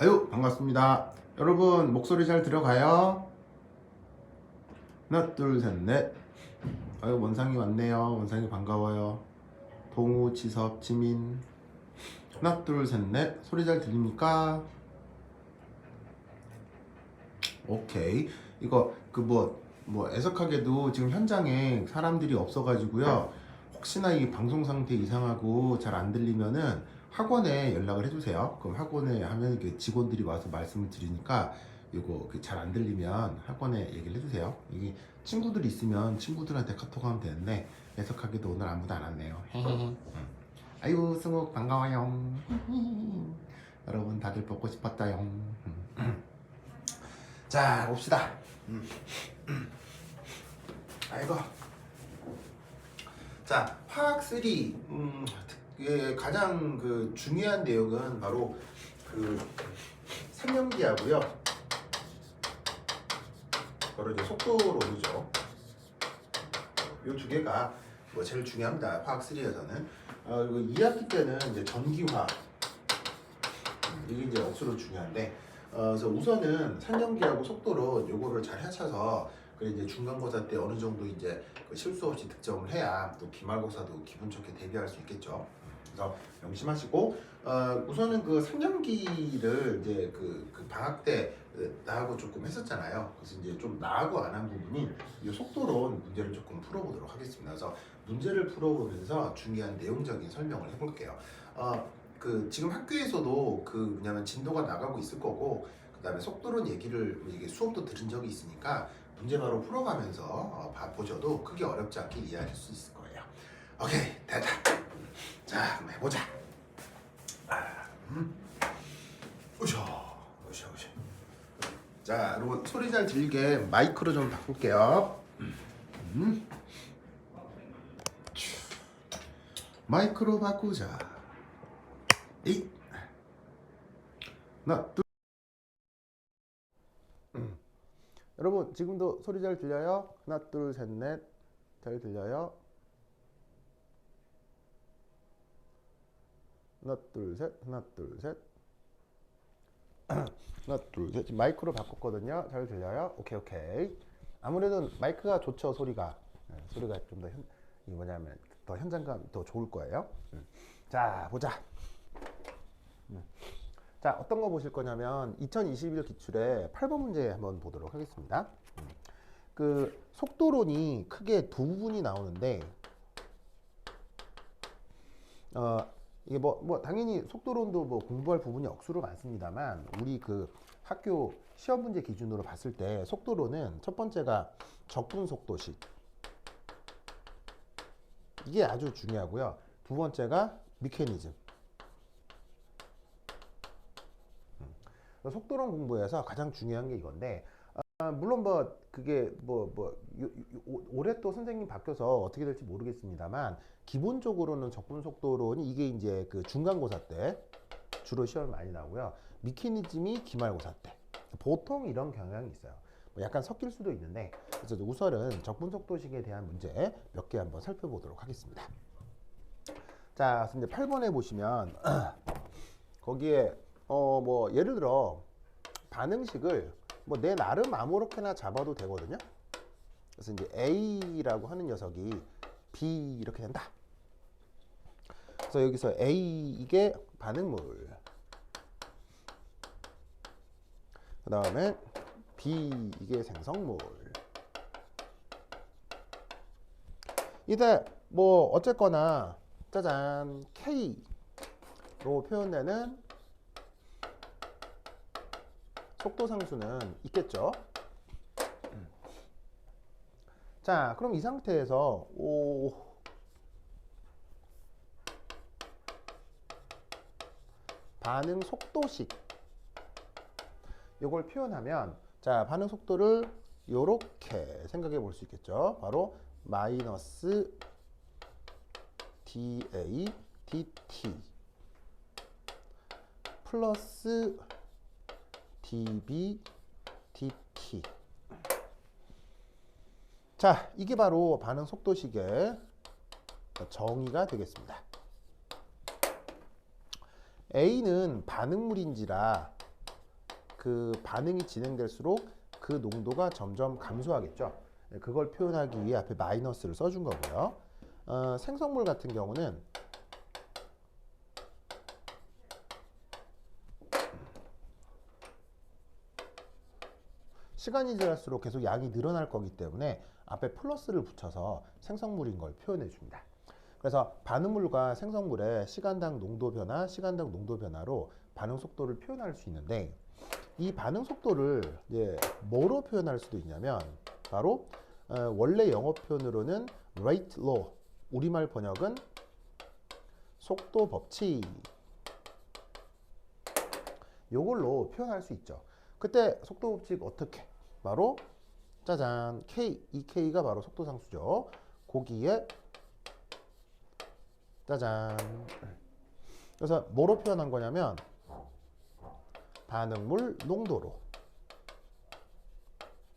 아유, 반갑습니다. 여러분 목소리 잘 들어가요? 하나 둘 셋 넷. 아유, 원상이 왔네요. 원상이 반가워요. 동우, 지섭, 지민. 하나 둘 셋 넷. 소리 잘 들립니까? 오케이. 이거 뭐 애석하게도 지금 현장에 사람들이 없어가지고요. 혹시나 이 방송 상태 이상하고 잘 안 들리면은 학원에 연락을 해주세요. 그럼 학원에 하면 이렇게 직원들이 와서 말씀을 드리니까 이거 잘 안 들리면 학원에 얘기를 해주세요. 여기 친구들 있으면 친구들한테 카톡하면 되는데 애석하게도 오늘 아무도 안 왔네요. 아유, 승욱 반가워요. 여러분 다들 보고 싶었다요. 자, 봅시다. 아이고. 자, 화학 3. 가장 그 중요한 내용은 바로 그 삼연기하고요. 바로 이제 속도론이죠. 이 두 개가 뭐 제일 중요합니다. 화학 3에서는. 그리고 2학기 때는 이제 전기화. 이게 이제 억수로 중요한데. 그래서 우선은 산연기하고 속도론 요거를 잘 헤쳐서 그래 이제 중간고사 때 어느 정도 이제 그 실수 없이 득점을 해야 또 기말고사도 기분 좋게 대비할 수 있겠죠. 그래서 명심하시고 우선은 그 3년기를 이제 그 방학 때 나하고 조금 했었잖아요. 그래서 이제 좀 나하고 안 한 부분이 이 속도론 문제를 조금 풀어보도록 하겠습니다. 그래서 문제를 풀어보면서 중요한 내용적인 설명을 해볼게요. 그 지금 학교에서도 그 뭐냐면 진도가 나가고 있을 거고 그 다음에 속도론 얘기를 이게 수업도 들은 적이 있으니까 문제 바로 풀어가면서 보셔도 크게 어렵지 않게 이해하실 수 있을 거예요. 오케이, 됐다. 자, 한번 해보자. 오셔. 자, 여러분 소리 잘 들리게 마이크로 좀 바꿀게요. 마이크로 바꾸자. 하나, 둘. 여러분 지금도 소리 잘 들려요? 하나, 둘, 셋, 넷. 잘 들려요? 하나, 둘, 셋. 하나, 둘, 셋. 하나, 둘, 셋. 지금 마이크로 바꿨거든요. 잘 들려요? 오케이. 아무래도 마이크가 좋죠, 소리가. 소리가 좀 더 이 뭐냐면 더 현장감 더 좋을 거예요. 자, 보자. 자, 어떤 거 보실 거냐면 2021 기출의 8번 문제 한번 보도록 하겠습니다. 그 속도론이 크게 두 부분이 나오는데 이게 뭐 당연히 속도론도 뭐 공부할 부분이 억수로 많습니다만 우리 그 학교 시험 문제 기준으로 봤을 때 속도론은 첫 번째가 적분 속도식, 이게 아주 중요하고요. 두 번째가 미케니즘. 속도론 공부에서 가장 중요한 게 이건데 물론 뭐 그게 올해 또 선생님 바뀌어서 어떻게 될지 모르겠습니다만 기본적으로는 적분 속도론이 이게 이제 그 중간고사 때 주로 시험이 많이 나오고요. 미케니즘이 기말고사 때 보통 이런 경향이 있어요. 뭐 약간 섞일 수도 있는데 그래서 우선은 적분 속도식에 대한 문제 몇 개 한번 살펴보도록 하겠습니다. 자, 이제 8번에 보시면 거기에 뭐 예를 들어 반응식을 뭐 내 나름 아무렇게나 잡아도 되거든요. 그래서 이제 A라고 하는 녀석이 B 이렇게 된다. 그래서 여기서 A 이게 반응물, 그 다음에 B 이게 생성물. 이때 뭐 어쨌거나 짜잔 K로 표현되는 속도 상수는 있겠죠. 자, 그럼 이 상태에서 반응 속도식 요걸 표현하면 자, 반응 속도를 요렇게 생각해 볼 수 있겠죠. 바로 마이너스 dA dt 플러스 dB dt. 자, 이게 바로 반응 속도식의 정의가 되겠습니다. A는 반응물인지라 그 반응이 진행될수록 그 농도가 점점 감소하겠죠. 그걸 표현하기 위해 앞에 마이너스를 써준 거고요. 생성물 같은 경우는 시간이 지날수록 계속 양이 늘어날 거기 때문에 앞에 플러스를 붙여서 생성물인 걸 표현해 줍니다. 그래서 반응물과 생성물의 시간당 농도 변화, 시간당 농도 변화로 반응 속도를 표현할 수 있는데 이 반응 속도를 이제 뭐로 표현할 수도 있냐면 바로 원래 영어 표현으로는 rate law, 우리말 번역은 속도 법칙 요걸로 표현할 수 있죠. 그때 속도 법칙 어떻게? 바로 짜잔 K, 이 K가 바로 속도 상수죠. 거기에 짜잔. 그래서 뭐로 표현한 거냐면 반응물 농도로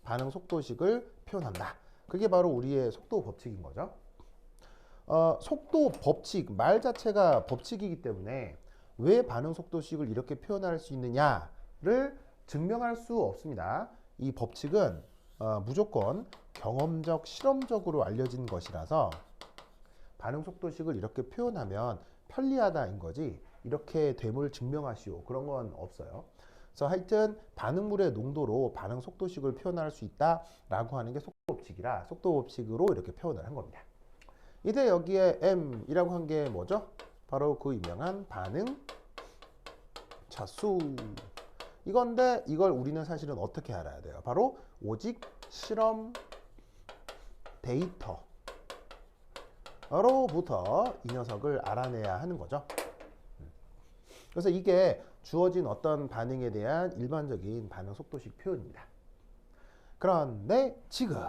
반응 속도식을 표현한다. 그게 바로 우리의 속도 법칙인 거죠. 속도 법칙, 말 자체가 법칙이기 때문에 왜 반응 속도식을 이렇게 표현할 수 있느냐를 증명할 수 없습니다. 이 법칙은 무조건 경험적, 실험적으로 알려진 것이라서 반응 속도식을 이렇게 표현하면 편리하다인 거지 이렇게 됨을 증명하시오 그런 건 없어요. 그래서 하여튼 반응물의 농도로 반응 속도식을 표현할 수 있다라고 하는 게 속도 법칙이라 속도 법칙으로 이렇게 표현을 한 겁니다. 이제 여기에 M이라고 한 게 뭐죠? 바로 그 유명한 반응 차수 이건데 이걸 우리는 사실은 어떻게 알아야 돼요? 바로 오직 실험 데이터로부터 이 녀석을 알아내야 하는 거죠. 그래서 이게 주어진 어떤 반응에 대한 일반적인 반응 속도식 표현입니다. 그런데 지금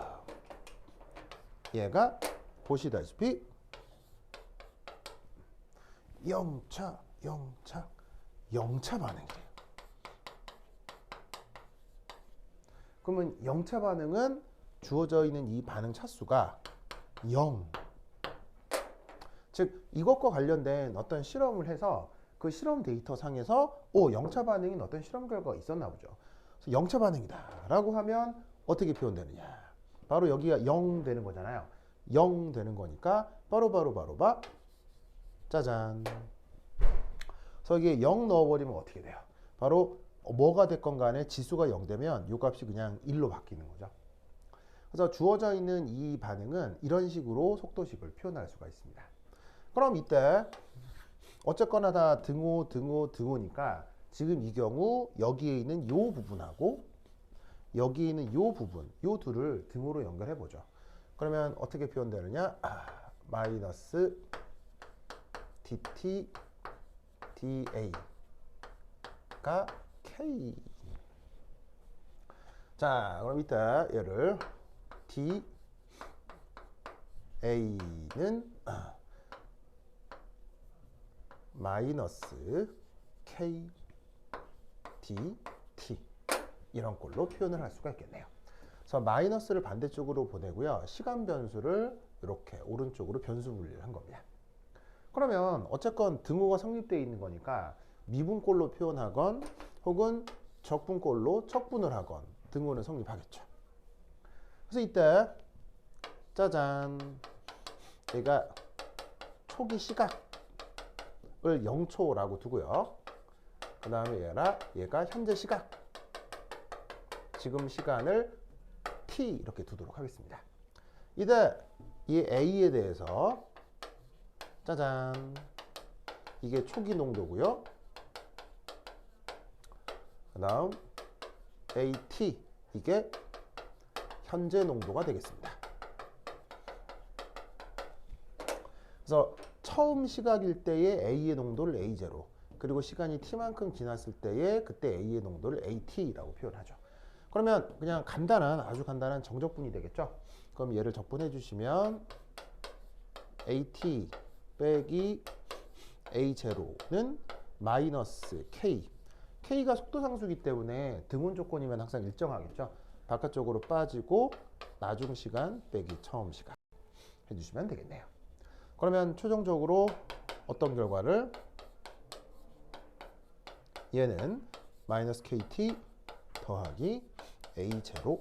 얘가 보시다시피 영차 반응이에요. 그러면 영차 반응은 주어져 있는 이 반응 차수가 0. 즉 이것과 관련된 어떤 실험을 해서 그 실험 데이터 상에서 영차 반응인 어떤 실험 결과가 있었나 보죠. 그래서 영차 반응이다 라고 하면 어떻게 표현되느냐. 바로 여기가 0 되는 거잖아요. 0 되는 거니까 바로 짜잔. 그래서 이게 0 넣어버리면 어떻게 돼요? 바로 뭐가 됐건 간에 지수가 0 되면 이 값이 그냥 1로 바뀌는 거죠. 그래서 주어져 있는 이 반응은 이런 식으로 속도식을 표현할 수가 있습니다. 그럼 이때 어쨌거나 다 등호니까 지금 이 경우 여기에 있는 요 부분하고 여기에 있는 요 부분, 요 둘을 등호로 연결해 보죠. 그러면 어떻게 표현되느냐? 마이너스 dt da가 k. 자, 그럼 이따 얘를 da는 마이너스 k dt 이런 꼴로 표현을 할 수가 있겠네요. 그래서 마이너스를 반대쪽으로 보내고요. 시간 변수를 이렇게 오른쪽으로 변수 분리를 한 겁니다. 그러면 어쨌건 등호가 성립되어 있는 거니까 미분꼴로 표현하건 혹은 적분꼴로 척분을 하건 등호는 성립하겠죠. 그래서 이때 짜잔 얘가 초기 시각을 0초라고 두고요. 그 다음에 얘가 현재 시각 지금 시간을 t 이렇게 두도록 하겠습니다. 이제 이 A에 대해서 짜잔, 이게 초기 농도고요. 그 다음 AT, 이게 현재 농도가 되겠습니다. 그래서 처음 시각일 때의 A의 농도를 A0, 그리고 시간이 T만큼 지났을 때의 그때 A의 농도를 AT라고 표현하죠. 그러면 그냥 간단한, 아주 간단한 정적분이 되겠죠. 그럼 얘를 적분해 주시면 AT 빼기 A0는 마이너스 K. K가 속도 상수기 때문에 등원 조건이면 항상 일정하겠죠. 바깥쪽으로 빠지고 나중 시간 빼기 처음 시간 해주시면 되겠네요. 그러면 최종적으로 어떤 결과를, 얘는 마이너스 KT 더하기 A0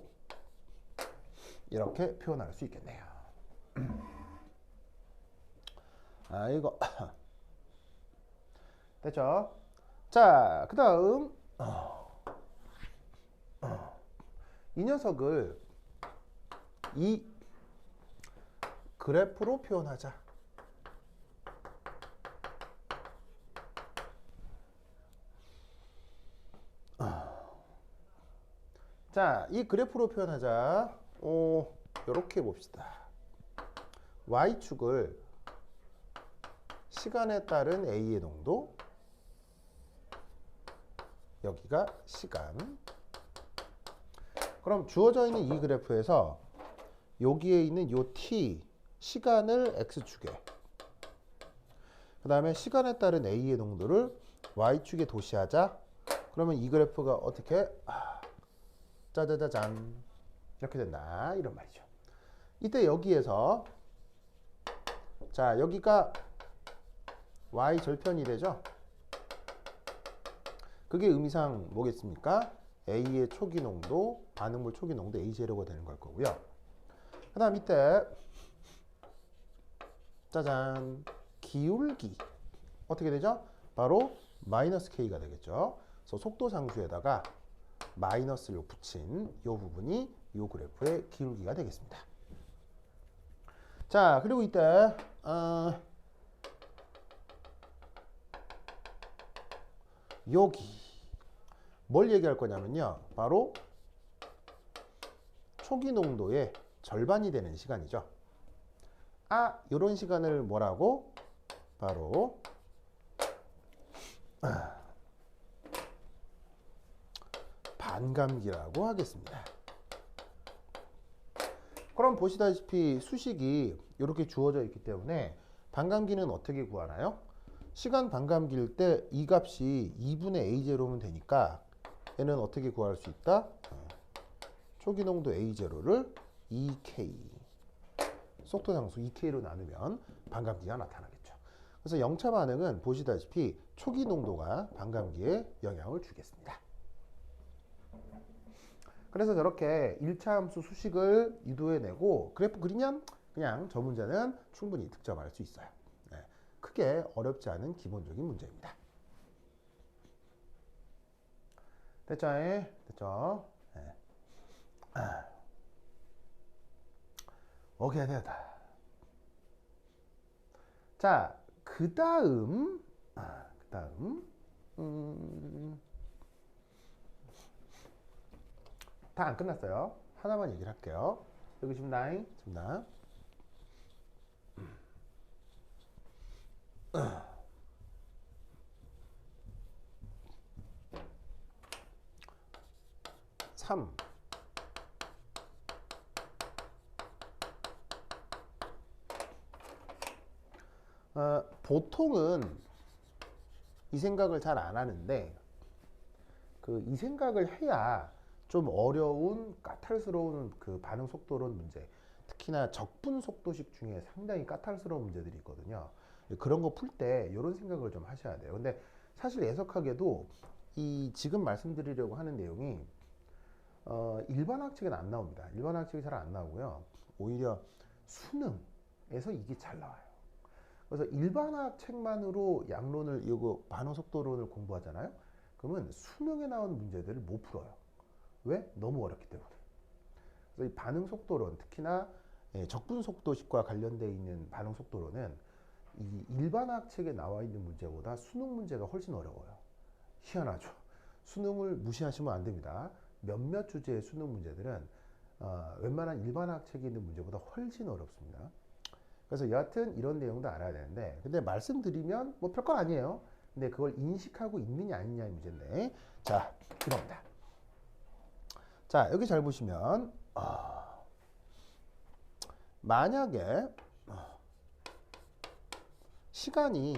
이렇게 표현할 수 있겠네요. 이거 됐죠? 자, 그 다음 이 녀석을 이 그래프로 표현하자. 자, 이 그래프로 표현하자. 이렇게 봅시다. Y축을 시간에 따른 A의 농도, 여기가 시간. 그럼 주어져 있는 이 그래프에서 여기에 있는 요 t, 시간을 x축에, 그 다음에 시간에 따른 A의 농도를 y축에 도시하자. 그러면 이 그래프가 어떻게, 짜자자잔, 이렇게 된다, 이런 말이죠. 이때 여기에서, 자, 여기가 y절편이 되죠. 그게 의미상 뭐겠습니까? A의 초기 농도, 반응물 초기 농도 A0가 되는 걸 거고요. 그 다음 밑에 짜잔, 기울기 어떻게 되죠? 바로 마이너스 K가 되겠죠. 그래서 속도 상수에다가 마이너스를 붙인 이 부분이 이 그래프의 기울기가 되겠습니다. 자, 그리고 이때 여기 뭘 얘기할 거냐면요, 바로 초기 농도의 절반이 되는 시간이죠. 이런 시간을 뭐라고? 바로 반감기라고 하겠습니다. 그럼 보시다시피 수식이 이렇게 주어져 있기 때문에 반감기는 어떻게 구하나요? 시간 반감기일 때 이 값이 2분의 A0면 되니까 얘는 어떻게 구할 수 있다? 초기 농도 A0를 2K, 속도 상수 2K로 나누면 반감기가 나타나겠죠. 그래서 영차 반응은 보시다시피 초기 농도가 반감기에 영향을 주겠습니다. 그래서 저렇게 1차 함수 수식을 유도해내고 그래프 그리면 그냥 저 문제는 충분히 득점할 수 있어요. 크게 어렵지 않은 기본적인 문제입니다. 됐죠? 됐죠? 네. 오케이, 됐다. 자, 그 다음, 다 안 끝났어요. 하나만 얘기를 할게요. 여기 지금 나인, 지금 나. 3. 보통은 이 생각을 잘 안 하는데 이 생각을 해야 좀 어려운 까탈스러운 그 반응 속도론 문제, 특히나 적분 속도식 중에 상당히 까탈스러운 문제들이 있거든요. 그런 거 풀 때 이런 생각을 좀 하셔야 돼요. 근데 사실 애석하게도 이 지금 말씀드리려고 하는 내용이 일반학칙은 안 나옵니다. 일반학칙이 잘 안 나오고요. 오히려 수능에서 이게 잘 나와요. 그래서 일반학 책만으로 양론을, 이거 반응 속도론을 공부하잖아요. 그러면 수능에 나온 문제들을 못 풀어요. 왜? 너무 어렵기 때문에. 그래서 이 반응 속도론, 특히나 적분 속도식과 관련되어 있는 반응 속도론은 이 일반학 책에 나와 있는 문제보다 수능 문제가 훨씬 어려워요. 희한하죠. 수능을 무시하시면 안 됩니다. 몇몇 주제의 수능 문제들은 웬만한 일반학 책에 있는 문제보다 훨씬 어렵습니다. 그래서 여하튼 이런 내용도 알아야 되는데, 근데 말씀드리면 뭐 별건 아니에요. 근데 그걸 인식하고 있느냐 아니냐의 문제인데, 자, 이겁니다. 자, 여기 잘 보시면 만약에 시간이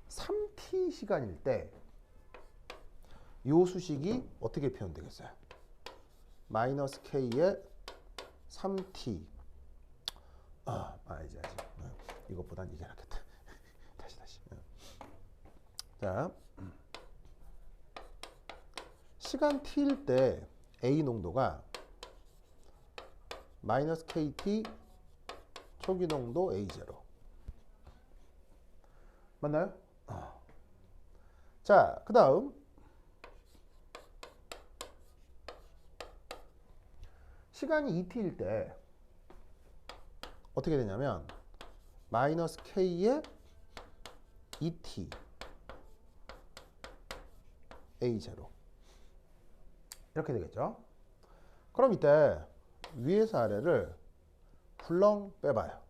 3t 시간일 때 이 수식이 어떻게 표현되겠어요? 마이너스 k의 3t. 이제 이것보단 이게 낫겠다. 다시. 자, 시간 t일 때 A 농도가 마이너스 kt 초기 농도 A0. 맞나요? 자, 그 다음 시간이 2t일 때 어떻게 되냐면 마이너스 k의 2t A0 이렇게 되겠죠. 그럼 이때 위에서 아래를 훌렁 빼봐요.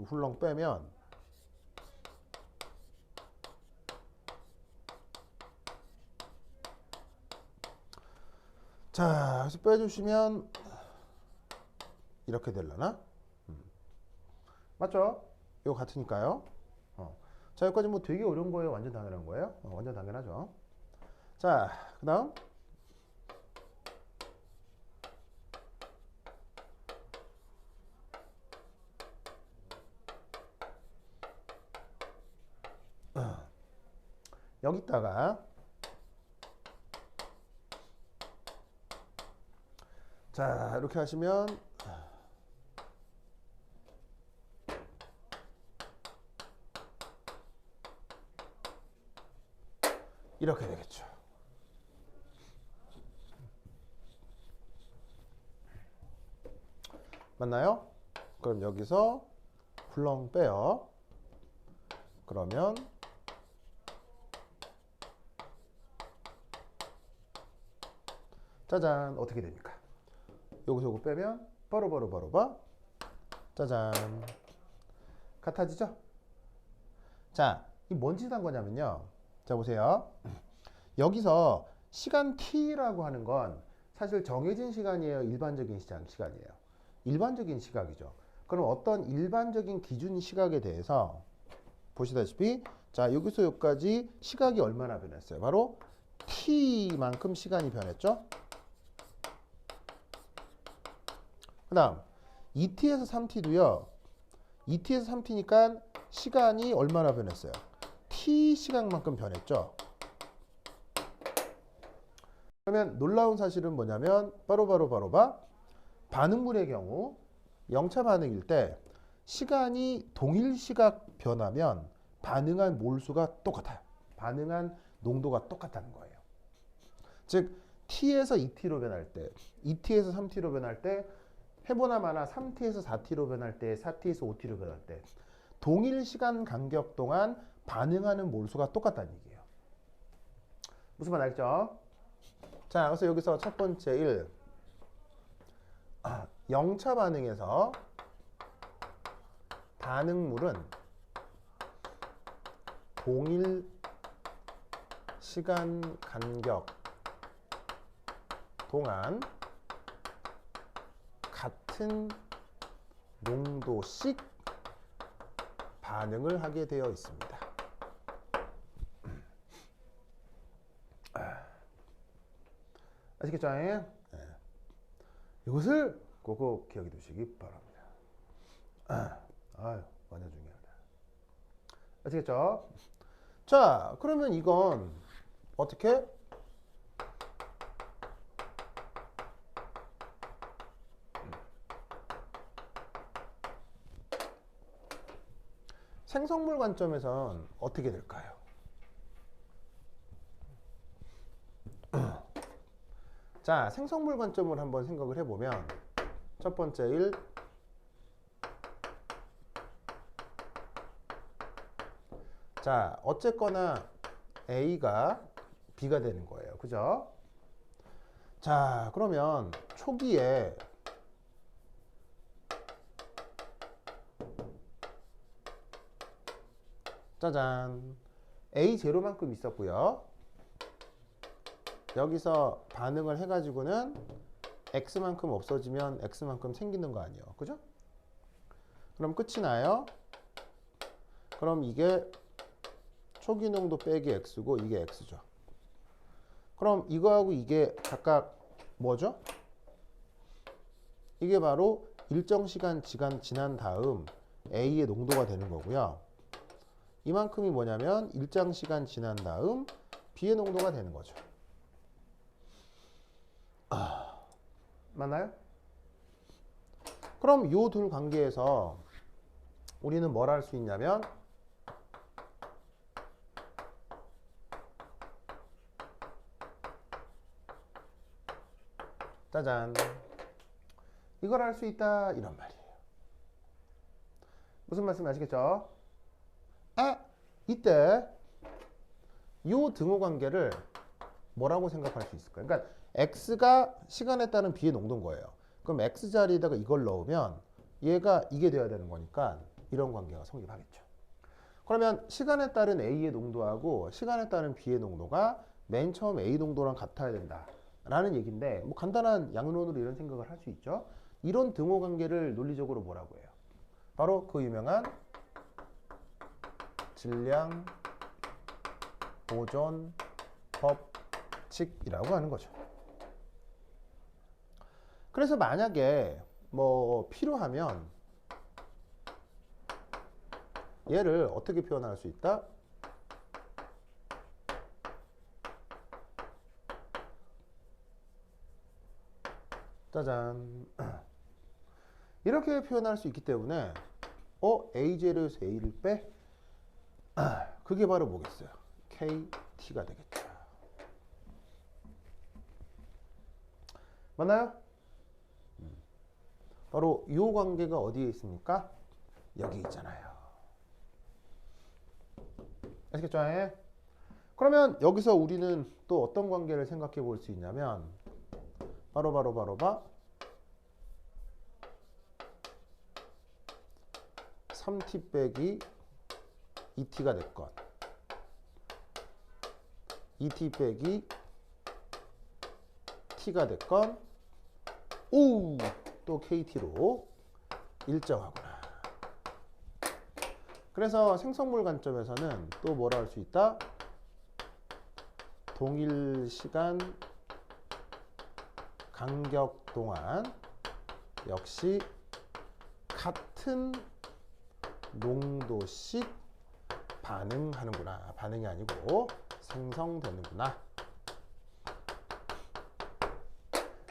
훌렁 빼면 자, 그래서 빼주시면 이렇게 되려나? 맞죠? 이거 같으니까요. 자, 여기까지 뭐 되게 어려운 거예요? 완전 당연한 거예요? 완전 당연하죠. 자, 그 다음 여기다가 자, 이렇게 하시면 이렇게 되겠죠. 맞나요? 그럼 여기서 훌렁 빼요. 그러면 짜잔, 어떻게 됩니까? 여기서 이거 빼면 바로 짜잔, 같아지죠? 자, 이 뭔 짓 한 거냐면요. 자, 보세요. 여기서 시간 t라고 하는 건 사실 정해진 시간이에요? 일반적인 시간이에요? 일반적인 시각이죠. 그럼 어떤 일반적인 기준 시각에 대해서 보시다시피 자, 여기서 여기까지 시각이 얼마나 변했어요? 바로 t만큼 시간이 변했죠? 그 다음 2t에서 3t도요. 2t에서 3t니까 시간이 얼마나 변했어요? t 시간만큼 변했죠? 그러면 놀라운 사실은 뭐냐면 바로 반응물의 경우 영차 반응일 때 시간이 동일 시각 변하면 반응한 몰수가 똑같아요. 반응한 농도가 똑같다는 거예요. 즉 t에서 2t로 변할 때 2t에서 3t로 변할 때 해보나 마나 3t에서 4t로 변할 때 4t에서 5t로 변할 때 동일 시간 간격 동안 반응하는 몰수가 똑같다는 얘기예요. 무슨 말 알겠죠? 자, 그래서 여기서 첫 번째 1 영차 반응에서 반응물은 동일 시간 간격 동안 같은 농도씩 반응을 하게 되어 있습니다. 아시겠죠? 네. 이것을 꼭 기억해 두시기 바랍니다. 완전 중요하다. 아시겠죠? 자, 그러면 이건 어떻게? 생성물 관점에선 어떻게 될까요? 자, 생성물 관점을 한번 생각을 해보면 첫 번째 1, 자, 어쨌거나 A가 B가 되는 거예요. 그죠? 자, 그러면 초기에 짜잔, A0만큼 있었고요. 여기서 반응을 해가지고는 X만큼 없어지면 X만큼 생기는 거 아니에요. 그죠? 그럼 끝이 나요. 그럼 이게 초기 농도 빼기 X고 이게 X죠. 그럼 이거하고 이게 각각 뭐죠? 이게 바로 일정 시간 지난 다음 A의 농도가 되는 거고요. 이만큼이 뭐냐면 일정 시간 지난 다음 B의 농도가 되는 거죠. 맞나요? 그럼 이 둘 관계에서 우리는 뭘 할 수 있냐면 짜잔, 이걸 할 수 있다 이런 말이에요. 무슨 말씀 아시겠죠? 이때 이 등호 관계를 뭐라고 생각할 수 있을까요? 그러니까 X가 시간에 따른 B의 농도인 거예요. 그럼 X 자리에다가 이걸 넣으면 얘가 이게 돼야 되는 거니까 이런 관계가 성립하겠죠. 그러면 시간에 따른 A의 농도하고 시간에 따른 B의 농도가 맨 처음 A 농도랑 같아야 된다 라는 얘기인데, 뭐 간단한 양론으로 이런 생각을 할 수 있죠. 이런 등호 관계를 논리적으로 뭐라고 해요? 바로 그 유명한 질량 보존 법칙이라고 하는 거죠. 그래서 만약에 뭐 필요하면 얘를 어떻게 표현할 수 있다? 짜잔, 이렇게 표현할 수 있기 때문에 AJ에서 A를 빼? 그게 바로 뭐겠어요? KT가 되겠죠. 맞나요? 바로 이 관계가 어디에 있습니까? 여기 있잖아요. 아시겠죠? 그러면 여기서 우리는 또 어떤 관계를 생각해 볼 수 있냐면 바로 3t 빼기 2t가 됐건 2t 빼기 t가 됐건 또 KT로 일정하구나. 그래서 생성물 관점에서는 또 뭐라 할 수 있다? 동일 시간 간격 동안 역시 같은 농도씩 반응하는구나. 반응이 아니고 생성되는구나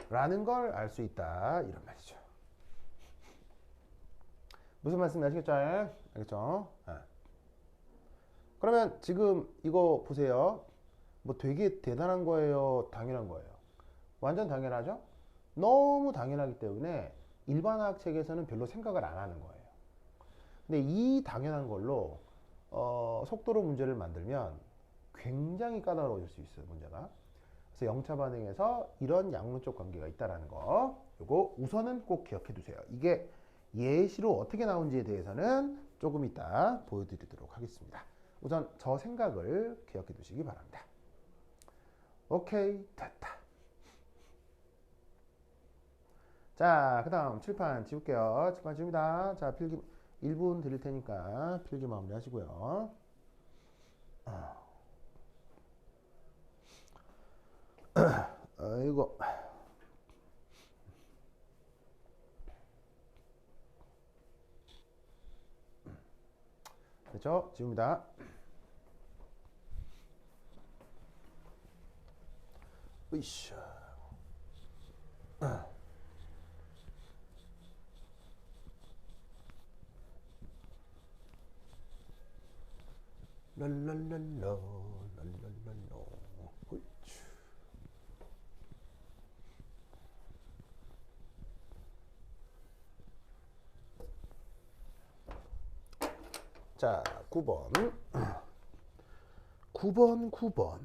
라는 걸 알 수 있다 이런 말이죠. 무슨 말씀인지 아시겠죠? 알겠죠? 그러면 지금 이거 보세요. 뭐 되게 대단한 거예요? 당연한 거예요? 완전 당연하죠? 너무 당연하기 때문에 일반화학 책에서는 별로 생각을 안 하는 거예요. 근데 이 당연한 걸로 속도로 문제를 만들면 굉장히 까다로워질 수 있어요, 문제가. 그래서 영차 반응에서 이런 양론적 관계가 있다는 거, 요거 우선은 꼭 기억해 두세요. 이게 예시로 어떻게 나온지에 대해서는 조금 이따 보여드리도록 하겠습니다. 우선 저 생각을 기억해 두시기 바랍니다. 오케이, 됐다. 자, 그 다음 칠판 지울게요. 칠판 지웁니다. 자, 필기 1분 드릴 테니까 필기 마무리 하시고요. 이거 됐죠? 지웁니다. 으이샤. 랄랄랄라 랄랄랄라. 자, 9번. 9번.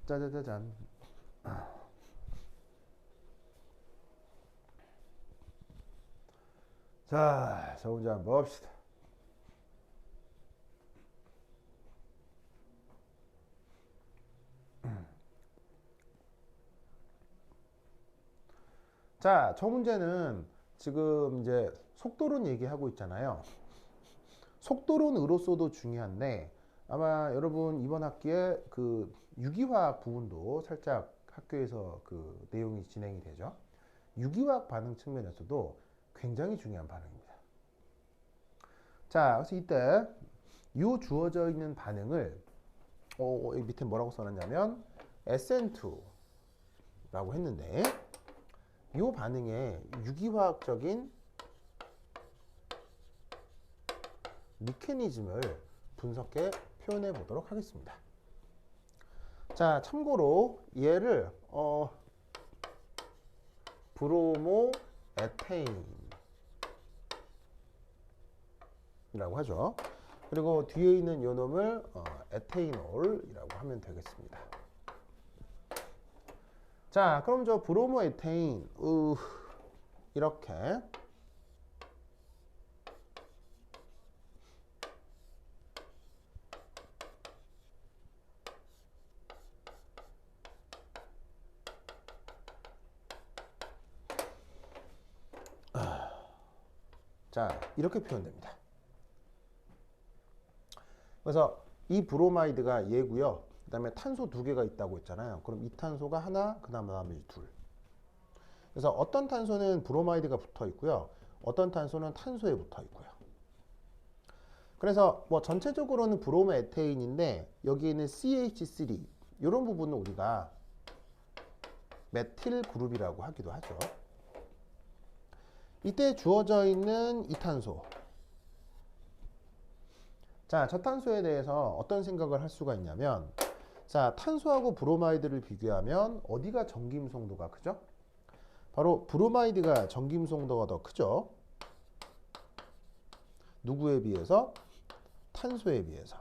짜자자잔. 자, 저 문제 한번 봅시다. 자, 저 문제는 지금 이제 속도론 얘기하고 있잖아요. 속도론으로서도 중요한데 아마 여러분 이번 학기에 그 유기화학 부분도 살짝 학교에서 그 내용이 진행이 되죠. 유기화학 반응 측면에서도 굉장히 중요한 반응입니다. 자, 그래서 이때 이 주어져 있는 반응을 여기 밑에 뭐라고 써놨냐면 SN2라고 했는데 이 반응의 유기화학적인 메커니즘을 분석해 표현해 보도록 하겠습니다. 자, 참고로 얘를 브로모 에테인이라고 하죠. 그리고 뒤에 있는 요 놈을 에테이놀이라고 하면 되겠습니다. 자, 그럼 저 브로모 에테인 이렇게 자, 이렇게 표현됩니다. 그래서 이 브로마이드가 얘고요. 그 다음에 탄소 두 개가 있다고 했잖아요. 그럼 이 탄소가 하나, 그 다음에 나머지 둘. 그래서 어떤 탄소는 브로마이드가 붙어 있고요. 어떤 탄소는 탄소에 붙어 있고요. 그래서 뭐 전체적으로는 브로모 에테인인데 여기에는 CH3 이런 부분은 우리가 메틸 그룹이라고 하기도 하죠. 이때 주어져 있는 이 탄소. 자, 저 탄소에 대해서 어떤 생각을 할 수가 있냐면, 자, 탄소하고 브로마이드를 비교하면 어디가 전기임성도가 크죠? 바로 브로마이드가 전기임성도가 더 크죠. 누구에 비해서? 탄소에 비해서.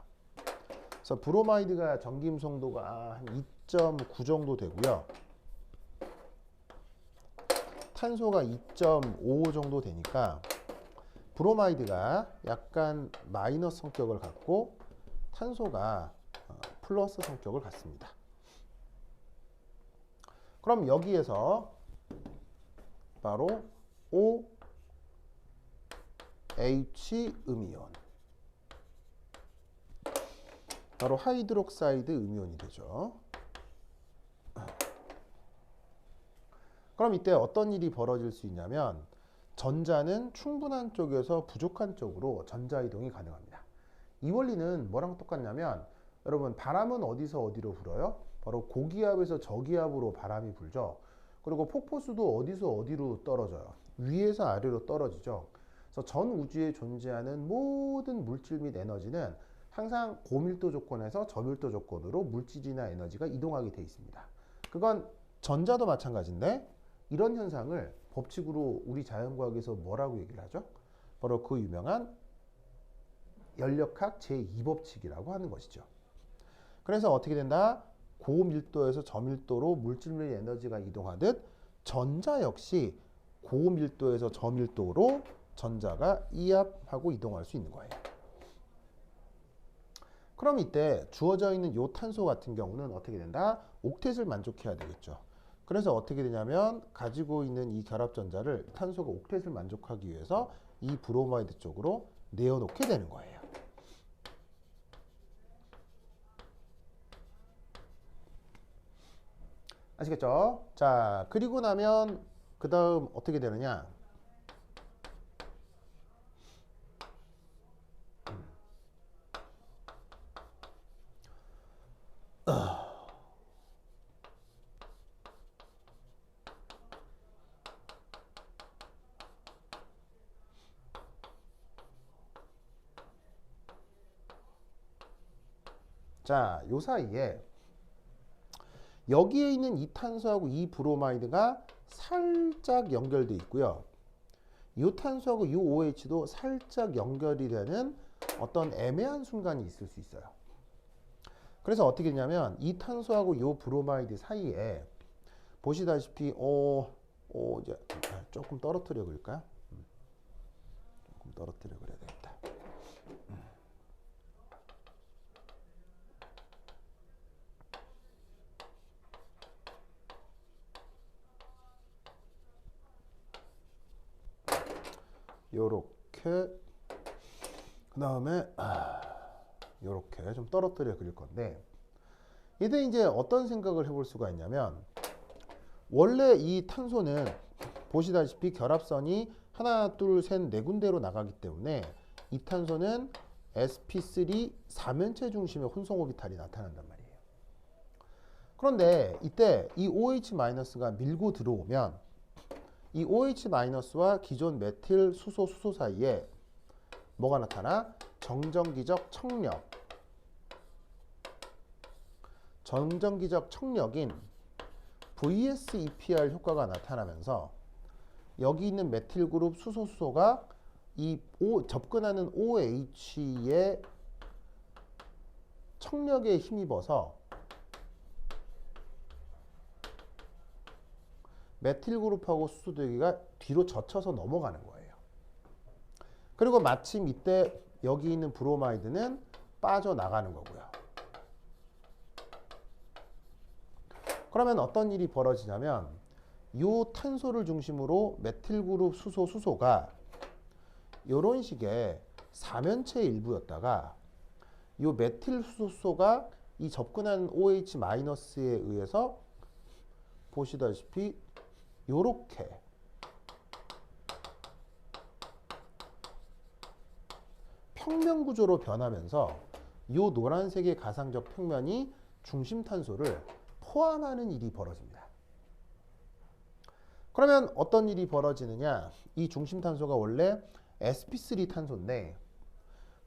그래서 브로마이드가 전기임성도가 한 2.9 정도 되고요. 탄소가 2.5 정도 되니까 브로마이드가 약간 마이너스 성격을 갖고 탄소가 플러스 성격을 갖습니다. 그럼 여기에서 바로 OH 음이온, 바로 하이드록사이드 음이온이 되죠. 그럼 이때 어떤 일이 벌어질 수 있냐면 전자는 충분한 쪽에서 부족한 쪽으로 전자 이동이 가능합니다. 이 원리는 뭐랑 똑같냐면 여러분 바람은 어디서 어디로 불어요? 바로 고기압에서 저기압으로 바람이 불죠. 그리고 폭포수도 어디서 어디로 떨어져요? 위에서 아래로 떨어지죠. 그래서 전 우주에 존재하는 모든 물질 및 에너지는 항상 고밀도 조건에서 저밀도 조건으로 물질이나 에너지가 이동하게 되어 있습니다. 그건 전자도 마찬가지인데 이런 현상을 법칙으로 우리 자연과학에서 뭐라고 얘기를 하죠? 바로 그 유명한 연력학 제2법칙이라고 하는 것이죠. 그래서 어떻게 된다? 고밀도에서 저밀도로 물질 및 에너지가 이동하듯 전자 역시 고밀도에서 저밀도로 전자가 이압하고 이동할 수 있는 거예요. 그럼 이때 주어져 있는 이 탄소 같은 경우는 어떻게 된다? 옥텟을 만족해야 되겠죠. 그래서 어떻게 되냐면 가지고 있는 이 결합전자를 탄소가 옥텟을 만족하기 위해서 이 브로마이드 쪽으로 내어놓게 되는 거예요. 아시겠죠? 자, 그리고 나면 그 다음 어떻게 되느냐? 자, 요 사이에 여기에 있는 이 탄소하고 이 브로마이드가 살짝 연결돼 있고요. 이 탄소하고 이 OH도 살짝 연결이 되는 어떤 애매한 순간이 있을 수 있어요. 그래서 어떻게 되냐면 이 탄소하고 이 브로마이드 사이에 보시다시피 이제 조금 떨어뜨려 그릴까요? 조금 떨어뜨려 그려야 되겠다. 요렇게 그 다음에 요렇게 좀 떨어뜨려 그릴 건데, 이때 이제 어떤 생각을 해볼 수가 있냐면, 원래 이 탄소는 보시다시피 결합선이 하나, 둘, 셋, 네 군데로 나가기 때문에 이 탄소는 sp3 사면체 중심의 혼성 오비탈이 나타난단 말이에요. 그런데 이때 이 OH-가 밀고 들어오면 이 OH-와 기존 메틸 수소 사이에 뭐가 나타나? 정전기적 청력. 정전기적 청력인 VSEPR 효과가 나타나면서 여기 있는 메틸 그룹 수소가 이 접근하는 OH의 청력에 힘입어서 메틸 그룹하고 수소대기가 뒤로 젖혀서 넘어가는 거예요. 그리고 마침 이때 여기 있는 브로마이드는 빠져나가는 거고요. 그러면 어떤 일이 벌어지냐면 이 탄소를 중심으로 메틸 그룹 수소가 이런 식의 사면체의 일부였다가 이 메틸 수소가 이 접근하는 OH-에 의해서 보시다시피 요렇게 평면 구조로 변하면서 이 노란색의 가상적 평면이 중심 탄소를 포함하는 일이 벌어집니다. 그러면 어떤 일이 벌어지느냐? 이 중심 탄소가 원래 sp3 탄소인데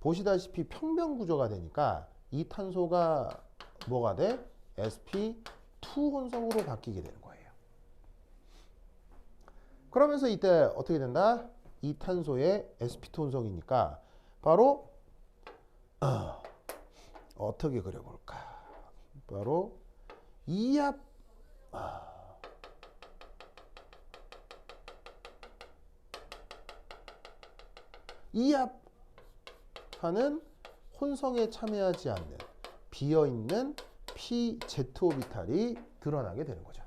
보시다시피 평면 구조가 되니까 이 탄소가 뭐가 돼? sp2 혼성으로 바뀌게 되는 거예요. 그러면서 이때 어떻게 된다? 이 탄소의 sp2 혼성이니까 바로 어떻게 그려볼까? 바로 이압 이압하는 혼성에 참여하지 않는 비어있는 pz 오비탈이 드러나게 되는 거죠.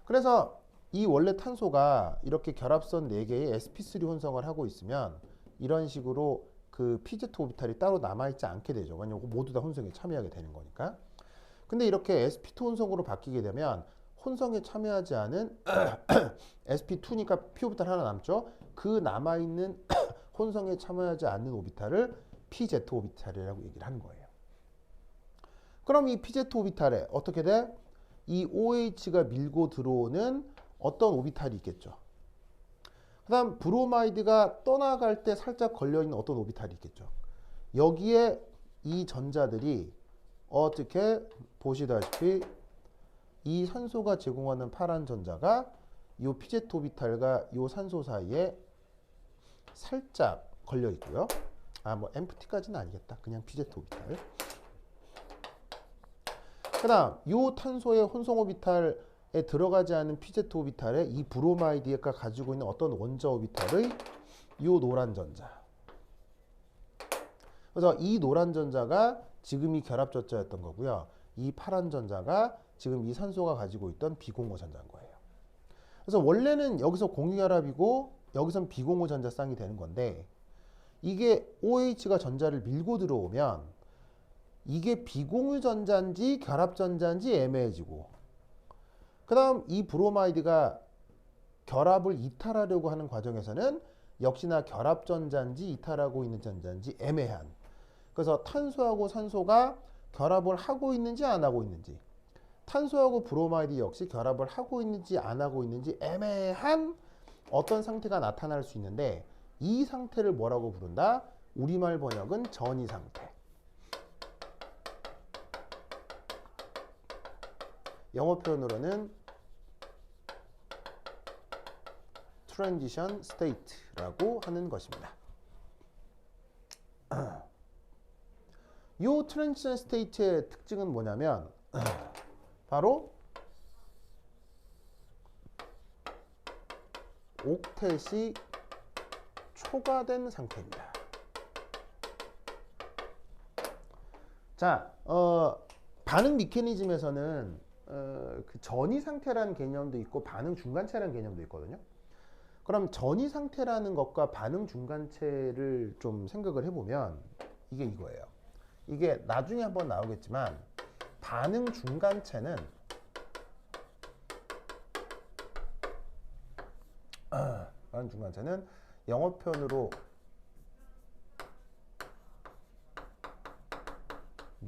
그래서 이 원래 탄소가 이렇게 결합선 4개의 sp3 혼성을 하고 있으면 이런 식으로 그 pz 오비탈이 따로 남아있지 않게 되죠. 왜냐면 모두 다 혼성에 참여하게 되는 거니까. 근데 이렇게 sp2 혼성으로 바뀌게 되면 혼성에 참여하지 않은 sp2니까 p 오비탈 하나 남죠. 그 남아있는 혼성에 참여하지 않는 오비탈을 pz 오비탈이라고 얘기를 하는 거예요. 그럼 이 pz 오비탈에 어떻게 돼? 이 OH가 밀고 들어오는 어떤 오비탈이 있겠죠. 그 다음 브로마이드가 떠나갈 때 살짝 걸려있는 어떤 오비탈이 있겠죠. 여기에 이 전자들이 어떻게 보시다시피 이 산소가 제공하는 파란 전자가 이 pz 오비탈과 이 산소 사이에 살짝 걸려 있고요. 뭐 empty까지는 아니겠다. 그냥 pz 오비탈. 그 다음 이 탄소의 혼성 오비탈에 들어가지 않은 pz 오비탈에 이 브로마이드가 가지고 있는 어떤 원자 오비탈의 이 노란 전자. 그래서 이 노란 전자가 지금 이 결합 전자였던 거고요. 이 파란 전자가 지금 이 산소가 가지고 있던 비공호 전자인 거예요. 그래서 원래는 여기서 공유결합이고 여기선 비공호 전자 쌍이 되는 건데, 이게 OH가 전자를 밀고 들어오면 이게 비공유 전자인지 결합 전자인지 애매해지고, 그 다음 이 브로마이드가 결합을 이탈하려고 하는 과정에서는 역시나 결합 전자인지 이탈하고 있는 전자인지 애매한, 그래서 탄소하고 산소가 결합을 하고 있는지 안 하고 있는지, 탄소하고 브로마이드 역시 결합을 하고 있는지 안 하고 있는지 애매한 어떤 상태가 나타날 수 있는데, 이 상태를 뭐라고 부른다? 우리말 번역은 전이 상태. 영어 표현으로는 transition state라고 하는 것입니다. 이 transition state의 특징은 뭐냐면 바로 옥텟이 초과된 상태입니다. 자, 반응 메커니즘에서는 그 전이 상태라는 개념도 있고 반응 중간체라는 개념도 있거든요. 그럼 전이 상태라는 것과 반응 중간체를 좀 생각을 해보면 이게 이거예요. 이게 나중에 한번 나오겠지만 반응 중간체는 영어 표현으로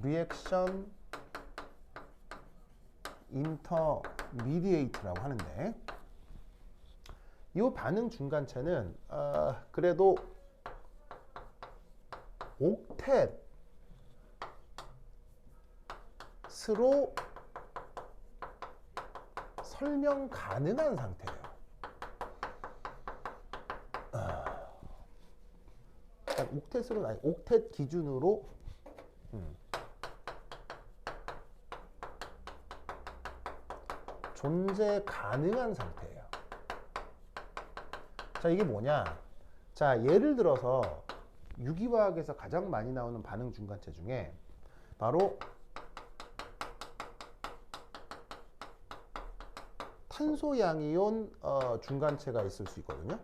리액션 인터미디에이트라고 하는데 이 반응 중간체는 그래도 옥텟으로 설명 가능한 상태예요. 옥텟으로 아니 옥텟 기준으로 존재 가능한 상태예요. 자, 이게 뭐냐? 자, 예를 들어서 유기화학에서 가장 많이 나오는 반응 중간체 중에 바로 탄소양이온 중간체가 있을 수 있거든요.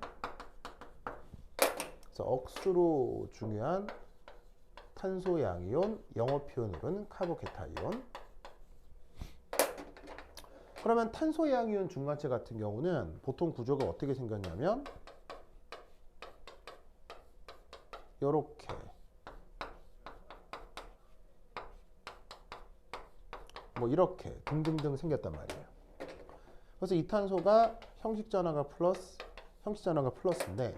그래서 억수로 중요한 탄소양이온, 영어 표현으로는 카보케타이온. 그러면 탄소양이온 중간체 같은 경우는 보통 구조가 어떻게 생겼냐면 요렇게 뭐 이렇게 등등등 생겼단 말이에요. 그래서 이 탄소가 형식 전하가 플러스인데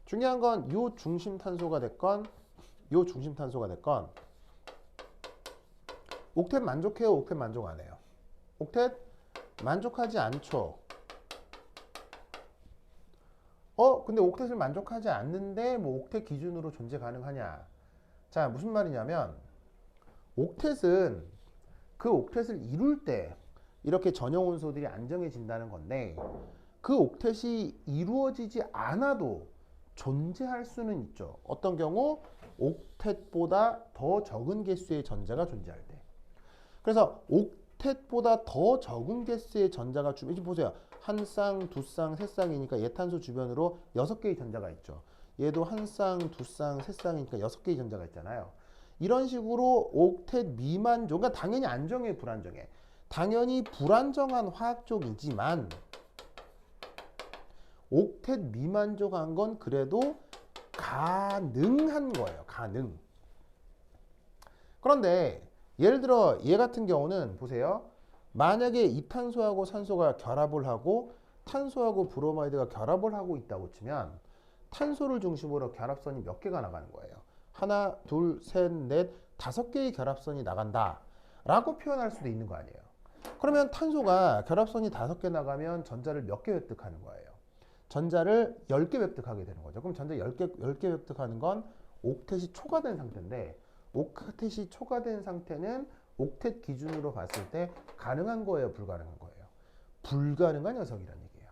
중요한 건 요 중심 탄소가 됐건 요 중심 탄소가 됐건 옥텟 만족해요? 옥텟 만족 안 해요? 옥텟 만족하지 않죠. 근데 옥텟을 만족하지 않는데 뭐 옥텟 기준으로 존재 가능하냐? 자, 무슨 말이냐면 옥텟은 그 옥텟을 이룰 때 이렇게 전형 원소들이 안정해진다는 건데 그 옥텟이 이루어지지 않아도 존재할 수는 있죠. 어떤 경우 옥텟보다 더 적은 개수의 전자가 존재할 때. 그래서 옥텟보다 더 적은 개수의 전자가 이제 보세요. 한 쌍, 두 쌍, 세 쌍이니까 얘 탄소 주변으로 6개의 전자가 있죠. 얘도 한 쌍, 두 쌍, 세 쌍이니까 6개의 전자가 있잖아요. 이런 식으로 옥텟 미만족, 그러니까 당연히 안정해, 불안정해. 당연히 불안정한 화학적이지만 옥텟 미만족한 건 그래도 가능한 거예요. 가능. 그런데 예를 들어 얘 같은 경우는 보세요. 만약에 이 탄소하고 산소가 결합을 하고 탄소하고 브로마이드가 결합을 하고 있다고 치면 탄소를 중심으로 결합선이 몇 개가 나가는 거예요. 하나, 둘, 셋, 넷, 5개의 결합선이 나간다 라고 표현할 수도 있는 거 아니에요. 그러면 탄소가 결합선이 5개 나가면 전자를 몇 개 획득하는 거예요? 전자를 10개 획득하게 되는 거죠. 그럼 전자 10개 획득하는 건 옥텟이 초과된 상태인데 옥텟이 초과된 상태는 옥텟 기준으로 봤을 때 가능한 거예요? 불가능한 거예요? 불가능한 녀석이라는 얘기예요.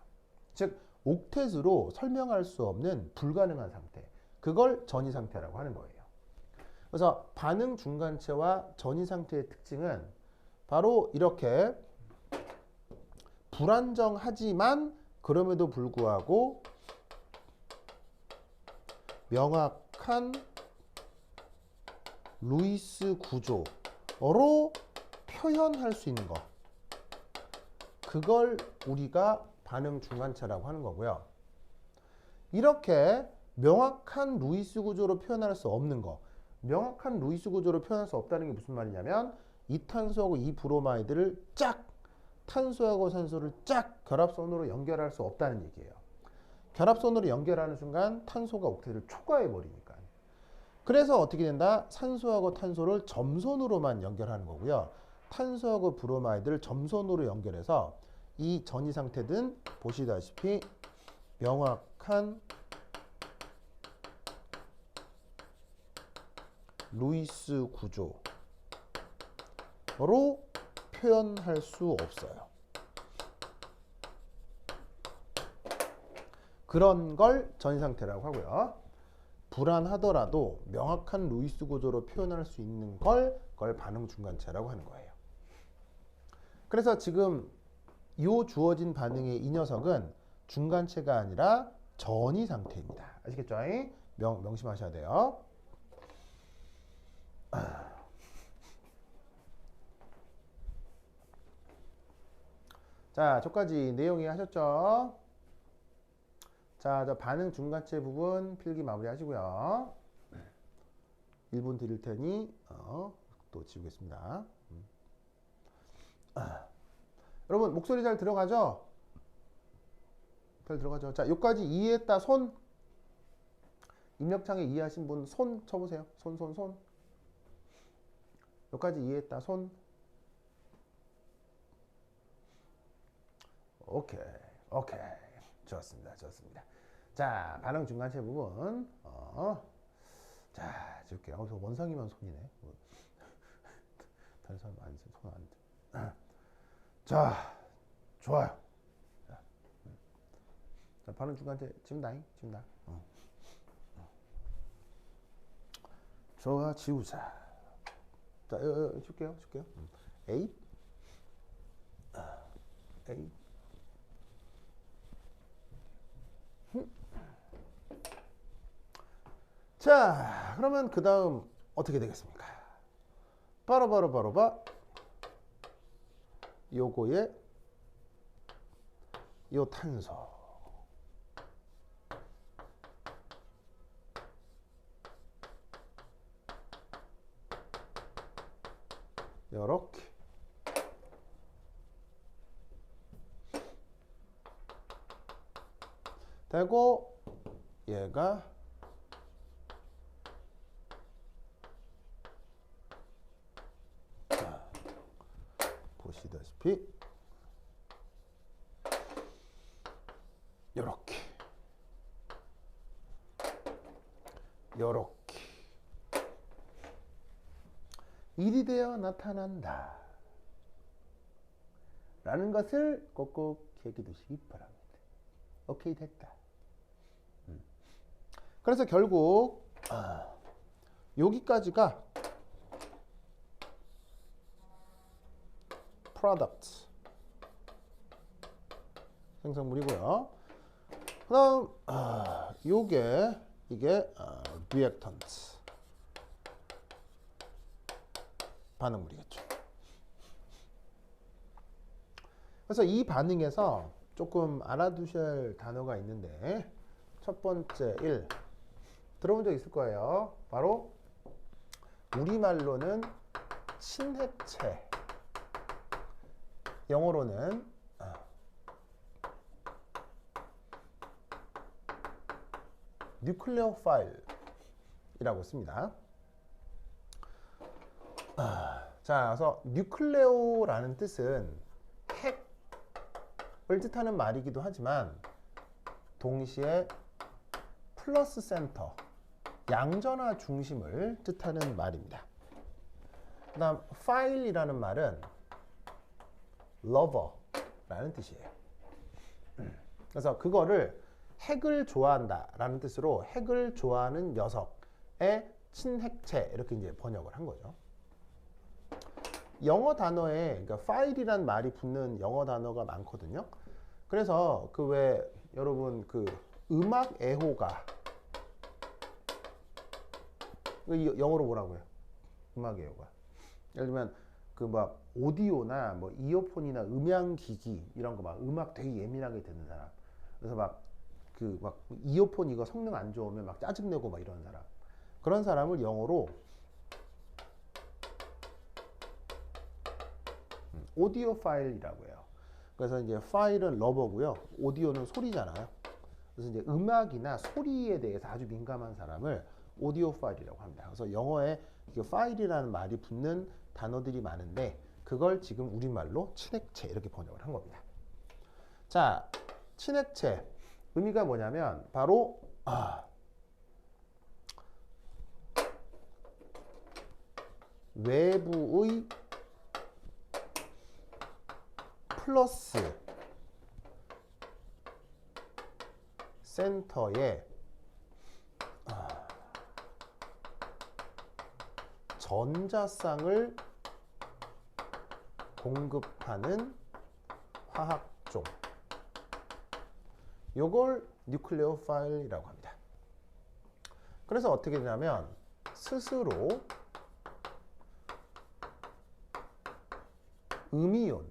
즉 옥텟으로 설명할 수 없는 불가능한 상태. 그걸 전이 상태라고 하는 거예요. 그래서 반응 중간체와 전이 상태의 특징은 바로 이렇게 불안정하지만 그럼에도 불구하고 명확한 루이스 구조로 표현할 수 있는 것. 그걸 우리가 반응 중간체라고 하는 거고요. 이렇게 명확한 루이스 구조로 표현할 수 없는 거. 명확한 루이스 구조로 표현할 수 없다는 게 무슨 말이냐면 이 탄소하고 이 브로마이드를 쫙 탄소하고 산소를 쫙 결합선으로 연결할 수 없다는 얘기예요. 결합선으로 연결하는 순간 탄소가 옥텟을 초과해 버리니까. 그래서 어떻게 된다? 산소하고 탄소를 점선으로만 연결하는 거고요. 탄소하고 브로마이드를 점선으로 연결해서 이 전이 상태든 보시다시피 명확한 루이스 구조로 표현할 수 없어요. 그런 걸 전이 상태라고 하고요. 불안하더라도 명확한 루이스 구조로 표현할 수 있는 그걸 반응 중간체라고 하는 거예요. 그래서 지금 요 주어진 반응의 이 녀석은 중간체가 아니라 전이 상태입니다. 아시겠죠? 명심하셔야 돼요. 자, 저까지 내용 이해하셨죠? 자, 저 반응 중간체 부분 필기 마무리 하시고요. 1분 드릴 테니 또 지우겠습니다. 여러분 목소리 잘 들어가죠? 잘 들어가죠? 자, 여기까지 이해했다. 손. 입력창에 이해하신 분 손 쳐보세요. 손. 여기까지 이해했다. 손. 오케이. 좋습니다. 자, 반응 중간체 부분. 자, 지울게요. 저 원상이만 손이네. 다른 사람 손 안 돼. 자, 좋아요. 자, 반응 중간체 지운다. 좋아, 지우자. 자, 줄게요. A. 자, 그러면 그 다음 어떻게 되겠습니까? 바로 요거에 요 탄소 요렇게 되고 얘가 보시다시피 요렇게 일이 되어 나타난다 라는 것을 꼭꼭 기억해 두시기 바랍니다. 오케이, 됐다. 그래서 결국 여기까지가 product 생성물이고요. 그 다음 이게 reactant 반응물이겠죠. 그래서 이 반응에서 조금 알아두셔야 할 단어가 있는데 첫 번째 1 들어본 적 있을 거예요. 바로 우리말로는 친해체, 영어로는 뉴클레오파일이라고 씁니다. 자, 그래서 뉴클레오라는 뜻은 핵을 뜻하는 말이기도 하지만 동시에 플러스 센터, 양전화 중심을 뜻하는 말입니다. 그 다음 파일이라는 말은 lover라는 뜻이에요. 그래서 그거를 핵을 좋아한다 라는 뜻으로 핵을 좋아하는 녀석의 친핵체 이렇게 이제 번역을 한 거죠. 영어 단어에 그러니까 파일이란 말이 붙는 영어 단어가 많거든요. 그래서 그 왜 여러분 그 음악 애호가 영어로 뭐라고요? 음악 애호가. 예를 들면 그 막 오디오나 뭐 이어폰이나 음향기기 이런 거 막 음악 되게 예민하게 듣는 사람. 그래서 막 이어폰 이거 성능 안 좋으면 막 짜증내고 막 이러는 사람. 그런 사람을 영어로 오디오 파일이라고 해요. 그래서 이제 파일은 러버고요. 오디오는 소리잖아요. 그래서 이제 음악이나 소리에 대해서 아주 민감한 사람을 오디오 파일이라고 합니다. 그래서 영어에 파일이라는 말이 붙는 단어들이 많은데 그걸 지금 우리말로 친액체 이렇게 번역을 한 겁니다. 자, 친액체 의미가 뭐냐면 바로 외부의 플러스 센터에 전자쌍을 공급하는 화학종, 요걸 뉴클레오파일이라고 합니다. 그래서 어떻게 되냐면 스스로 음이온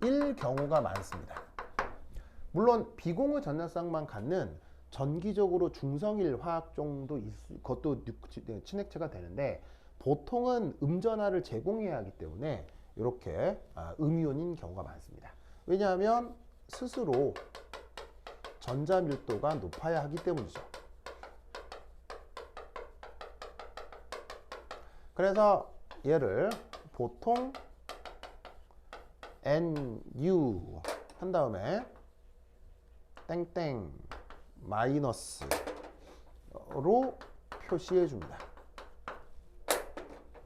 일 경우가 많습니다. 물론 비공유 전자쌍만 갖는 전기적으로 중성일 화학종도 그것도 친액체가 되는데 보통은 음전하를 제공해야 하기 때문에 이렇게 음이온인 경우가 많습니다. 왜냐하면 스스로 전자 밀도가 높아야 하기 때문이죠. 그래서 얘를 보통 NU 한 다음에 땡땡 마이너스로 표시해 줍니다.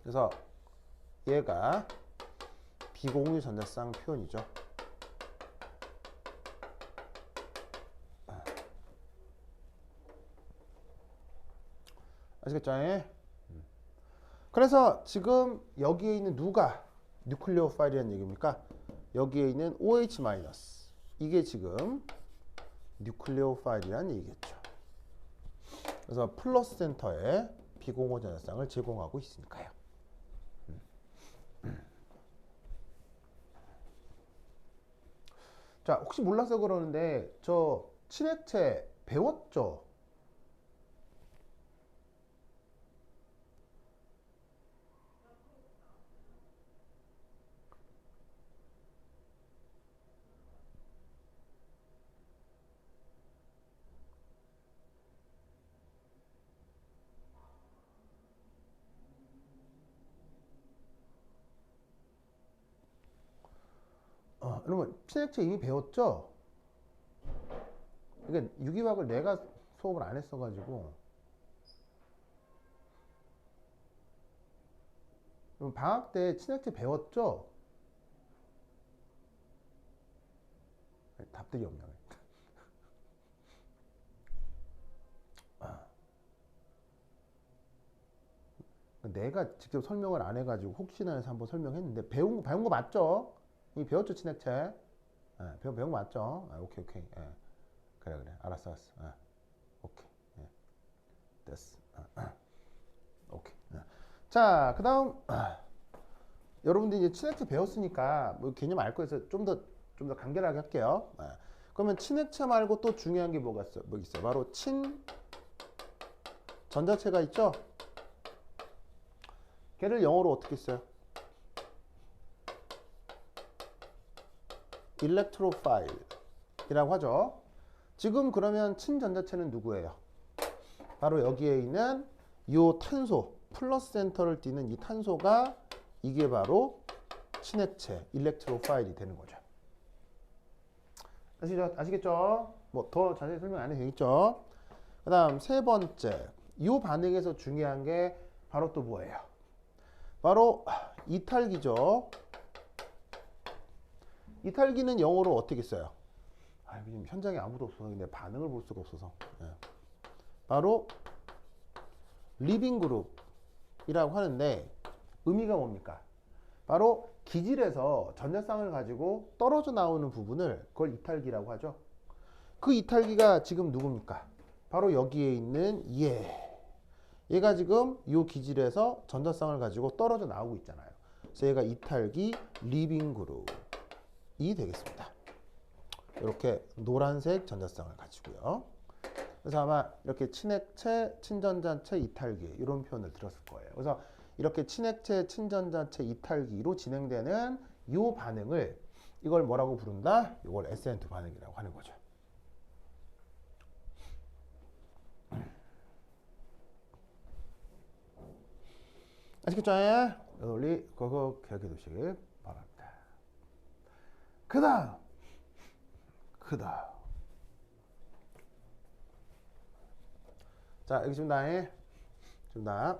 그래서 얘가 비공유 전자쌍 표현이죠. 아시겠죠? 그래서 지금 여기에 있는 누가 뉴클레오파일이라는 얘기입니까? 여기에 있는 OH 마이너스, 이게 지금 뉴클레오파일이라는 얘기겠죠. 그래서 플러스 센터에 비공유 전자쌍을 제공하고 있으니까요. 자, 혹시 몰라서 그러는데 저 친액체 배웠죠? 여러분 친액체 이미 배웠죠? 이게 유기화학을 내가 수업을 안 했어가지고 방학 때 친액체 배웠죠? 답들이 없나? 내가 직접 설명을 안 해가지고 혹시나 해서 한번 설명했는데 배운 거 맞죠? 이미 배웠죠 친액체? 배운 거 맞죠? 오케이. 그래 알았어. 오케이. 됐어. 오케이. 자, 그 다음 여러분들이 이제 친액체 배웠으니까 뭐 개념 알 거여서 좀 더 간결하게 할게요. 그러면 친액체 말고 또 중요한 게 뭐 있어요? 바로 친 전자체가 있죠? 걔를 영어로 어떻게 써요? 일렉트로파일이라고 하죠. 지금 그러면 친전자체는 누구예요? 바로 여기에 있는 이 탄소, 플러스 센터를 띠는 이 탄소가 이게 바로 친액체, 일렉트로파일이 되는 거죠. 아시겠죠? 뭐 더 자세히 설명 안 해도 되겠죠? 그 다음 세 번째, 이 반응에서 중요한 게 바로 또 뭐예요? 바로 이탈기죠. 이탈기는 영어로 어떻게 써요? 지금 현장에 아무도 없어서 내 반응을 볼 수가 없어서. 바로 리빙 그룹이라고 하는데 의미가 뭡니까? 바로 기질에서 전자쌍을 가지고 떨어져 나오는 부분을 그걸 이탈기라고 하죠. 그 이탈기가 지금 누굽니까? 바로 여기에 있는 얘가 지금 이 기질에서 전자쌍을 가지고 떨어져 나오고 있잖아요. 그래서 얘가 이탈기 리빙 그룹이 되겠습니다. 이렇게 노란색 전자쌍을 가지고요. 그래서 아마 이렇게 친액체, 친전자체, 이탈기 이런 표현을 들었을 거예요. 그래서 이렇게 친액체, 친전자체, 이탈기로 진행되는 이 반응을 이걸 뭐라고 부른다? 이걸 SN2 반응이라고 하는 거죠. 아시겠죠? 논리 그거 기억해 두시길 바랍니다. 그다음 자 여기 지금 다음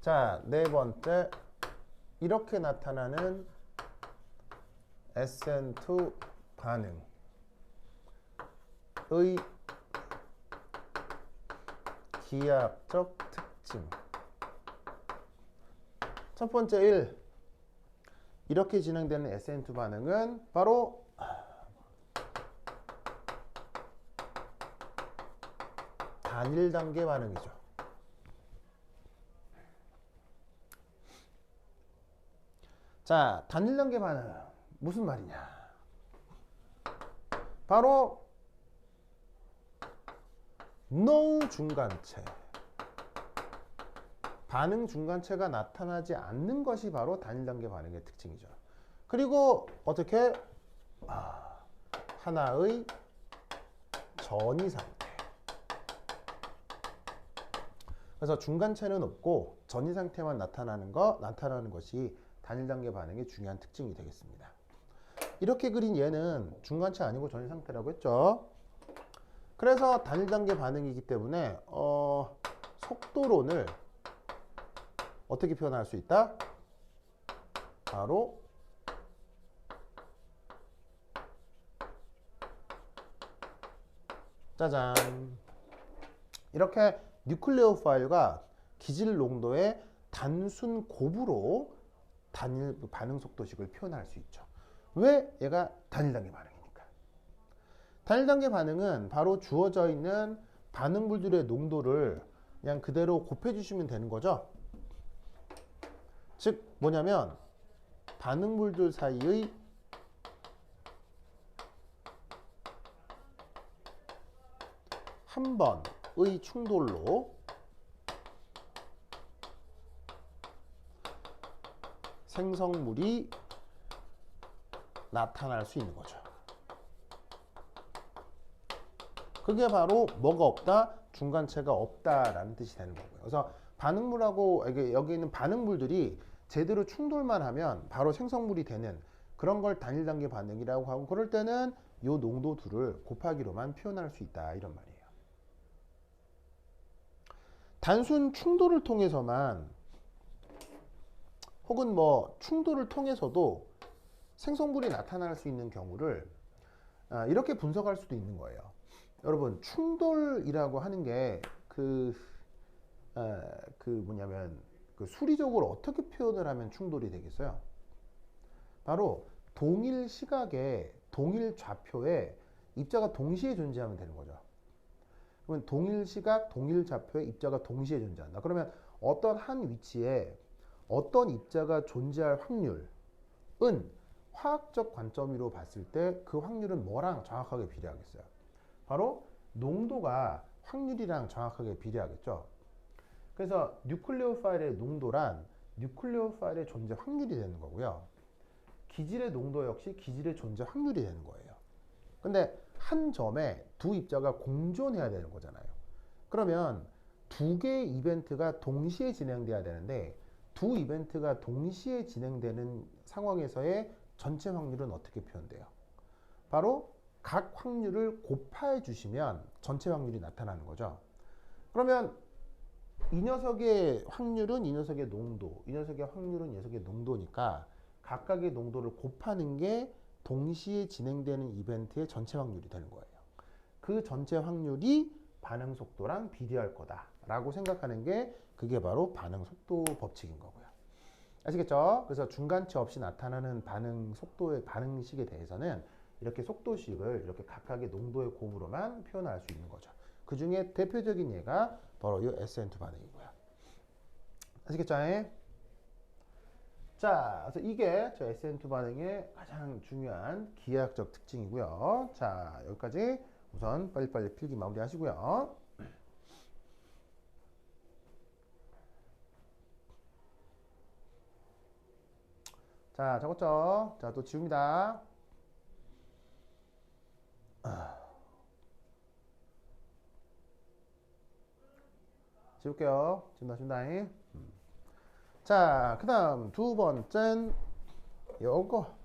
자, 네 번째 이렇게 나타나는 SN2 반응의 기하학적 특징. 첫 번째 1. 이렇게 진행되는 SN2 반응은 바로 단일 단계 반응이죠. 자, 단일 단계 반응 무슨 말이냐? 바로 no 중간체, 반응 중간체가 나타나지 않는 것이 바로 단일 단계 반응의 특징이죠. 그리고 어떻게 하나의 전이 상태. 그래서 중간체는 없고 전이 상태만 나타나는 것이 단일 단계 반응의 중요한 특징이 되겠습니다. 이렇게 그린 얘는 중간체 아니고 전이 상태라고 했죠. 그래서 단일 단계 반응이기 때문에 속도론을 어떻게 표현할 수 있다? 바로 짜잔, 이렇게 뉴클레오 파일과 기질 농도의 단순 곱으로 단일 반응 속도식을 표현할 수 있죠. 왜? 얘가 단일 단계 반응이니까. 단일 단계 반응은 바로 주어져 있는 반응물들의 농도를 그냥 그대로 곱해주시면 되는 거죠. 즉 뭐냐면 반응물들 사이의 한 번의 충돌로 생성물이 나타날 수 있는 거죠. 그게 바로 뭐가 없다? 중간체가 없다라는 뜻이 되는 거고요. 그래서 반응물하고 여기 있는 반응물들이 제대로 충돌만 하면 바로 생성물이 되는 그런 걸 단일 단계 반응이라고 하고, 그럴 때는 이 농도 둘을 곱하기로만 표현할 수 있다, 이런 말이에요. 단순 충돌을 통해서만 혹은 뭐 충돌을 통해서도 생성물이 나타날 수 있는 경우를 이렇게 분석할 수도 있는 거예요. 여러분, 충돌이라고 하는 게 뭐냐면 수리적으로 어떻게 표현을 하면 충돌이 되겠어요? 바로 동일 시각에 동일 좌표에 입자가 동시에 존재하면 되는 거죠. 그러면 동일 시각, 동일 좌표에 입자가 동시에 존재한다. 그러면 어떤 한 위치에 어떤 입자가 존재할 확률은 화학적 관점으로 봤을 때 그 확률은 뭐랑 정확하게 비례하겠어요? 바로 농도가 확률이랑 정확하게 비례하겠죠. 그래서 뉴클레오 파일의 농도란 뉴클레오 파일의 존재 확률이 되는 거고요. 기질의 농도 역시 기질의 존재 확률이 되는 거예요. 근데 한 점에 두 입자가 공존해야 되는 거잖아요. 그러면 두 개의 이벤트가 동시에 진행돼야 되는데 두 이벤트가 동시에 진행되는 상황에서의 전체 확률은 어떻게 표현돼요? 바로 각 확률을 곱해 주시면 전체 확률이 나타나는 거죠. 그러면 이 녀석의 확률은 이 녀석의 농도, 이 녀석의 확률은 이 녀석의 농도니까 각각의 농도를 곱하는 게 동시에 진행되는 이벤트의 전체 확률이 되는 거예요. 그 전체 확률이 반응 속도랑 비례할 거다라고 생각하는 게 그게 바로 반응 속도 법칙인 거고요. 아시겠죠? 그래서 중간체 없이 나타나는 반응 속도의 반응식에 대해서는 이렇게 속도식을 이렇게 각각의 농도의 곱으로만 표현할 수 있는 거죠. 그 중에 대표적인 예가 바로 이 SN2 반응이고요. 아시겠죠? 자, 그래서 이게 저 SN2 반응의 가장 중요한 기하학적 특징이고요. 자, 여기까지 우선 빨리빨리 필기 마무리 하시고요. 자, 적었죠? 자, 또 지웁니다. 지울게요. 지운다. 자, 그 다음 두 번째는 요거.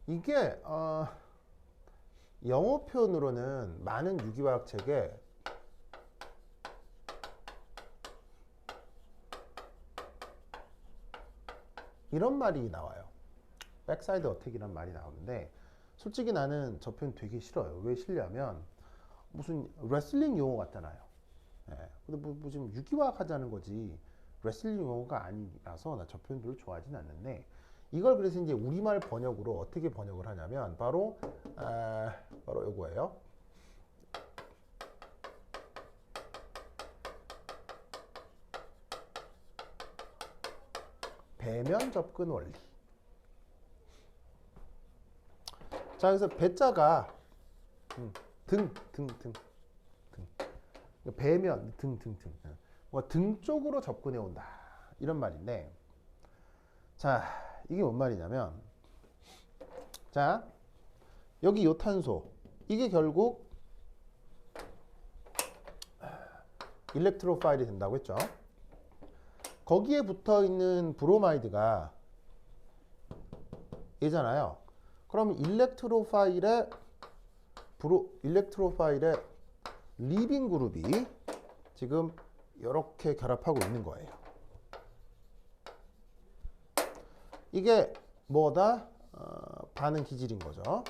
이게 영어 표현으로는 많은 유기화학 책에 이런 말이 나와요. 백사이드 어택이란 말이 나오는데 솔직히 나는 저 표현 되게 싫어요. 왜 싫냐면 무슨 레슬링 용어 같잖아요. 예. 근데 뭐 지금 유기화학 하자는 거지 레슬링 용어가 아니라서 나 저 표현 별로 좋아하진 않는데 이걸 그래서 이제 우리말 번역으로 어떻게 번역을 하냐면 바로 요거예요. 배면 접근 원리. 자, 그래서 배자가 등. 배면 등. 뭔가 등 쪽으로 접근해 온다. 이런 말인데, 자, 이게 뭔 말이냐면, 자, 여기 요 탄소, 이게 결국 일렉트로파일이 된다고 했죠. 거기에 붙어 있는 브로마이드가 얘잖아요. 그럼 일렉트로파일의 리빙 그룹이 지금 이렇게 결합하고 있는 거예요. 이게 뭐다? 반응 기질인 거죠.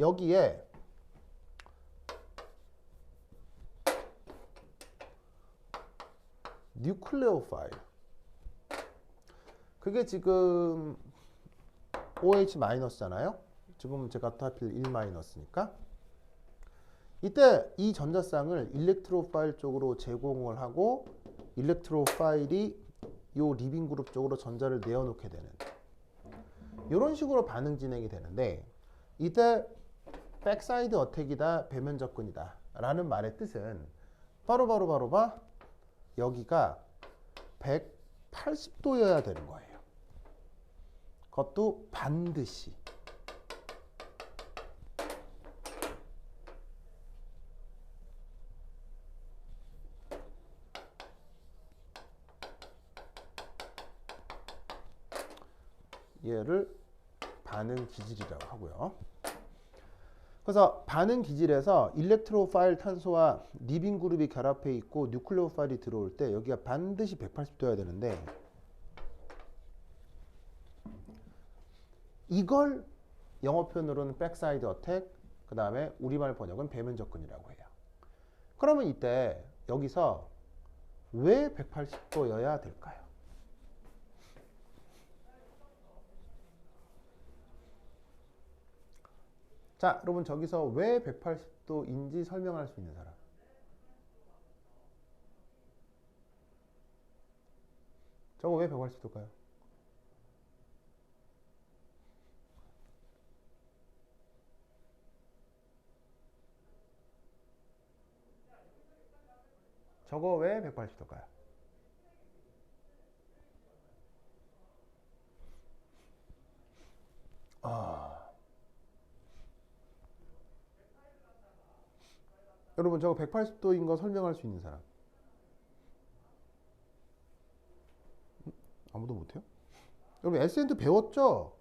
여기에 뉴클레오파일, 그게 지금 OH-잖아요. 지금 제가 또 하필 1-니까 이때 이 전자쌍을 일렉트로파일 쪽으로 제공을 하고 일렉트로파일이 요 리빙 그룹 쪽으로 전자를 내어놓게 되는 이런 식으로 반응 진행이 되는데, 이때 백사이드 어택이다, 배면 접근이다 라는 말의 뜻은 바로 여기가 180도여야 되는 거예요. 그것도 반드시. 얘를 반응 기질이라고 하고요. 그래서 반응 기질에서 일렉트로파일 탄소와 리빙 그룹이 결합해 있고 뉴클레오파일이 들어올 때 여기가 반드시 180도여야 되는데, 이걸 영어 표현으로는 백사이드 어택, 그 다음에 우리말 번역은 배면 접근이라고 해요. 그러면 이때 여기서 왜 180도여야 될까요? 자, 여러분 저기서 왜 180도인지 설명할 수 있는 사람. 저거 왜 180도일까요? 저거 왜 180도일까요? 여러분 저거 180도인 거 설명할 수 있는 사람. 아무도 못해요? 여러분 SN2 배웠죠?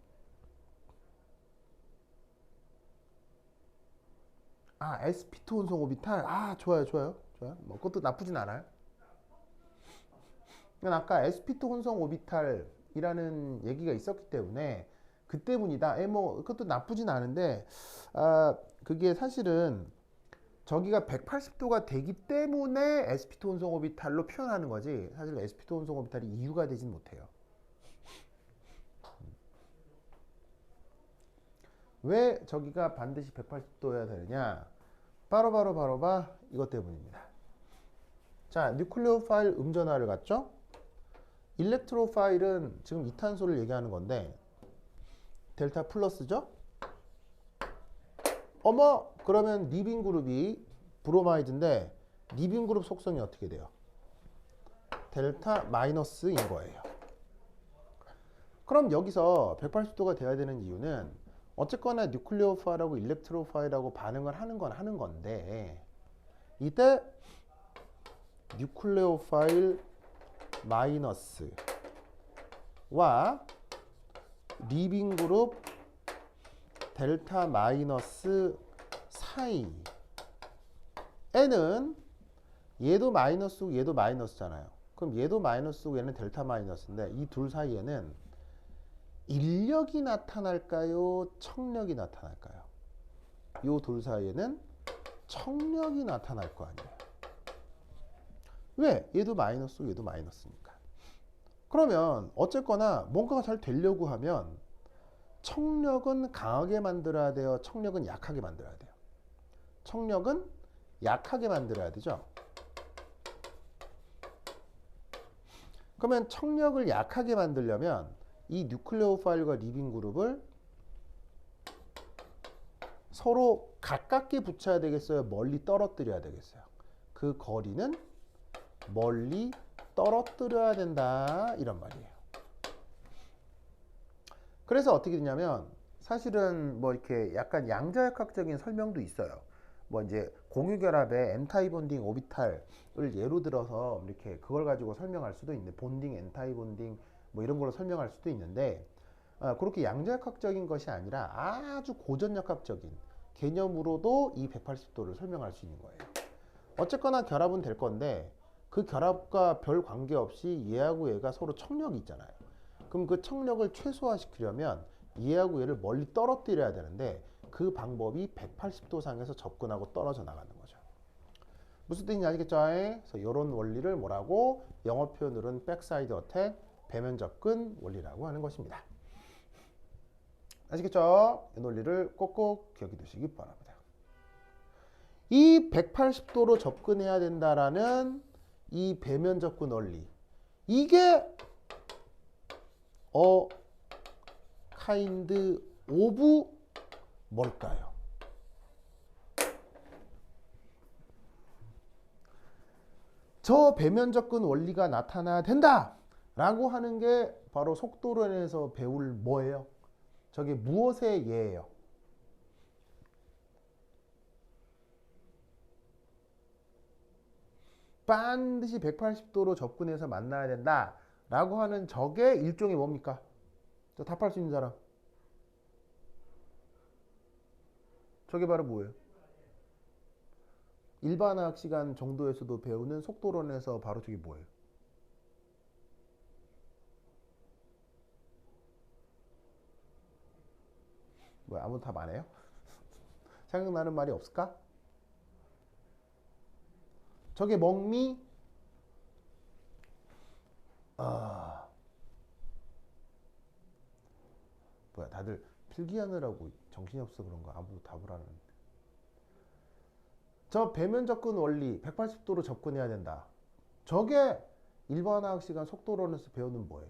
sp2 혼성 오비탈. 좋아요. 뭐 그것도 나쁘진 않아요. 아까 sp2 혼성 오비탈이라는 얘기가 있었기 때문에 그 때문이다. 뭐 그것도 나쁘진 않은데, 그게 사실은 저기가 180도가 되기 때문에 sp2 혼성 오비탈로 표현하는 거지, 사실 sp2 혼성 오비탈이 이유가 되진 못해요. 왜 저기가 반드시 180도여야 되느냐? 바로 이것 때문입니다. 자, 뉴클레오파일 음전화를 갖죠? 일렉트로파일은 지금 이탄소를 얘기하는 건데 델타 플러스죠? 그러면 리빙 그룹이 브로마이드인데 리빙 그룹 속성이 어떻게 돼요? 델타 마이너스인 거예요. 그럼 여기서 180도가 돼야 되는 이유는 어쨌거나 뉴클레오파일하고 일렉트로파일하고 반응을 하는 건 하는 건데 이때 뉴클레오파일 마이너스와 리빙 그룹 델타 마이너스 사이에는 얘도 마이너스고 얘도 마이너스잖아요. 그럼 얘도 마이너스고 얘는 델타 마이너스인데 이 둘 사이에는 인력이 나타날까요? 청력이 나타날까요? 이 둘 사이에는 청력이 나타날 거 아니에요. 왜? 얘도 마이너스고 얘도 마이너스니까. 그러면 어쨌거나 뭔가가 잘 되려고 하면 청력은 강하게 만들어야 돼요? 청력은 약하게 만들어야 돼요? 청력은 약하게 만들어야 되죠? 그러면 청력을 약하게 만들려면 이 뉴클레오파일과 리빙 그룹을 서로 가깝게 붙여야 되겠어요? 멀리 떨어뜨려야 되겠어요? 그 거리는 멀리 떨어뜨려야 된다 이런 말이에요. 그래서 어떻게 되냐면 사실은 뭐 이렇게 약간 양자역학적인 설명도 있어요. 뭐 이제 공유결합의 엔타이 본딩 오비탈을 예로 들어서 이렇게 그걸 가지고 설명할 수도 있는데 본딩, 엔타이 본딩 뭐 이런 걸로 설명할 수도 있는데 그렇게 양자역학적인 것이 아니라 아주 고전역학적인 개념으로도 이 180도를 설명할 수 있는 거예요. 어쨌거나 결합은 될 건데 그 결합과 별 관계없이 얘하고 얘가 서로 청력이 있잖아요. 그럼 그 청력을 최소화시키려면 얘하고 얘를 멀리 떨어뜨려야 되는데 그 방법이 180도 상에서 접근하고 떨어져 나가는 거죠. 무슨 뜻인지 아시겠죠? 그래서 이런 원리를 뭐라고 영어 표현으로는 백사이드 어택, 배면 접근 원리라고 하는 것입니다. 아시겠죠? 이 논리를 꼭꼭 기억해 두시기 바랍니다. 이 180도로 접근해야 된다라는 이 배면 접근 원리, 이게 kind of 뭘까요? 저 배면 접근 원리가 나타나야 된다 라고 하는 게 바로 속도론에서 배울 뭐예요? 저게 무엇의 예예요? 반드시 180도로 접근해서 만나야 된다 라고 하는 저게 일종의 뭡니까? 저 답할 수 있는 사람. 저게 바로 뭐예요? 일반화학 시간 정도에서도 배우는 속도론에서 바로 저게 뭐예요? 뭐야, 아무도 답 안 해요? 생각나는 말이 없을까? 저게 멍미? 뭐야, 다들 필기하느라고 정신이 없어 그런가? 아무도 답을 안 하는데. 저 배면 접근 원리 180도로 접근해야 된다. 저게 일반화학 시간 속도론에서 배우는 뭐예요?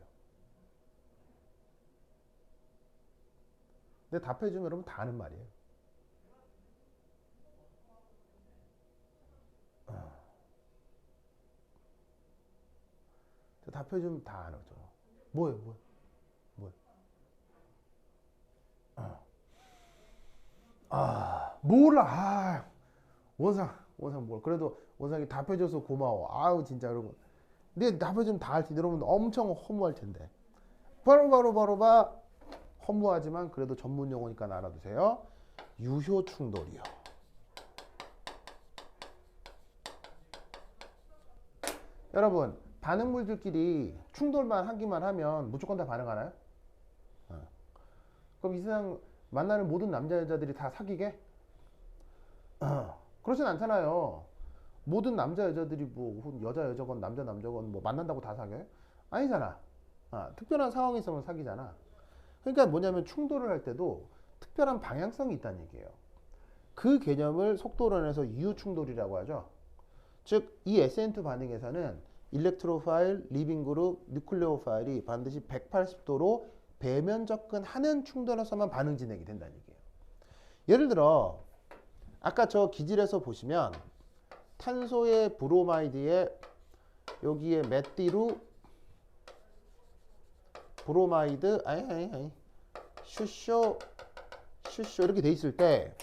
근데 답해주면 여러분 다 아는 말이에요. 답해주면 다 아는 거죠. 뭐예요? 몰라. 원상 뭘. 그래도 원상이 답해줘서 고마워. 아우 진짜 여러분. 근데 답해주면 다 할 텐데 여러분 엄청 허무할 텐데. 바로 허무하지만 그래도 전문 용어니까 알아두세요. 유효 충돌이요. 여러분 반응물들끼리 충돌만 하기만 하면 무조건 다 반응하나요? 그럼 이 세상 만나는 모든 남자 여자들이 다 사귀게? 그렇진 않잖아요. 모든 남자 여자들이 뭐 여자 여자건 남자 남자건 뭐 만난다고 다 사귀어요? 아니잖아. 특별한 상황이 있으면 사귀잖아. 그러니까 뭐냐면 충돌을 할 때도 특별한 방향성이 있다는 얘기예요. 그 개념을 속도론에서 유효 충돌이라고 하죠. 즉 이 SN2 반응에서는 일렉트로파일, 리빙 그룹, 뉴클레오파일이 반드시 180도로 배면 접근하는 충돌에서만 반응 진행이 된다는 얘기예요. 예를 들어 아까 저 기질에서 보시면 탄소의 브로마이드에 여기에 메띠루 브로마이드 슈쇼 이렇게 돼 있을 때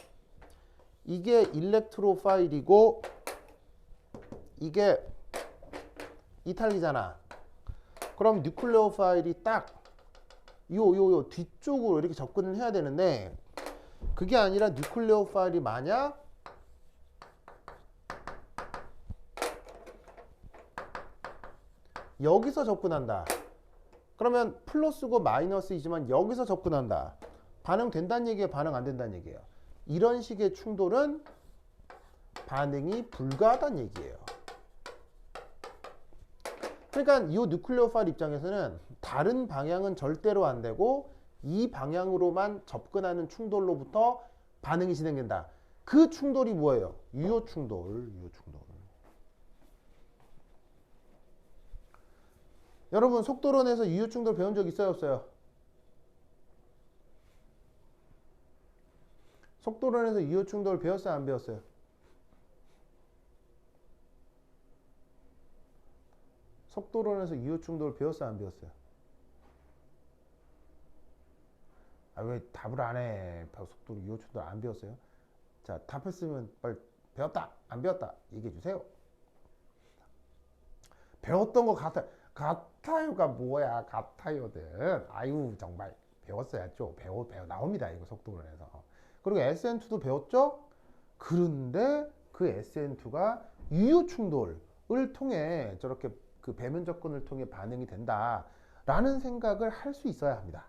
이게 일렉트로파일이고 이게 이탈리잖아. 그럼 뉴클레오 파일이 딱 요 뒤쪽으로 이렇게 접근을 해야 되는데 그게 아니라 뉴클레오 파일이 만약 여기서 접근한다. 그러면 플러스고 마이너스이지만 여기서 접근한다. 반응된다는 얘기예요? 반응 안 된다는 얘기예요? 이런 식의 충돌은 반응이 불가하다는 얘기예요. 그러니까 이 뉴클레오 파일 입장에서는 다른 방향은 절대로 안 되고 이 방향으로만 접근하는 충돌로부터 반응이 진행된다. 그 충돌이 뭐예요? 유효 충돌. 여러분 속도론에서 유효 충돌 배운 적 있어요, 없어요? 속도론에서 유효 충돌 배웠어요, 안 배웠어요? 속도론에서 유효 충돌 배웠어요, 안 배웠어요? 아, 왜 답을 안 해? 속도로 유효 충돌 안 배웠어요? 자, 답했으면 빨리 배웠다, 안 배웠다 얘기해 주세요. 배웠던 거 같아요가 뭐야? 같아요든. 아유, 정말 배웠어야죠. 배워 나옵니다. 이거 속도론에서. 그리고 SN2도 배웠죠? 그런데 그 SN2가 유효 충돌을 통해 저렇게 그 배면 접근을 통해 반응이 된다라는 생각을 할 수 있어야 합니다.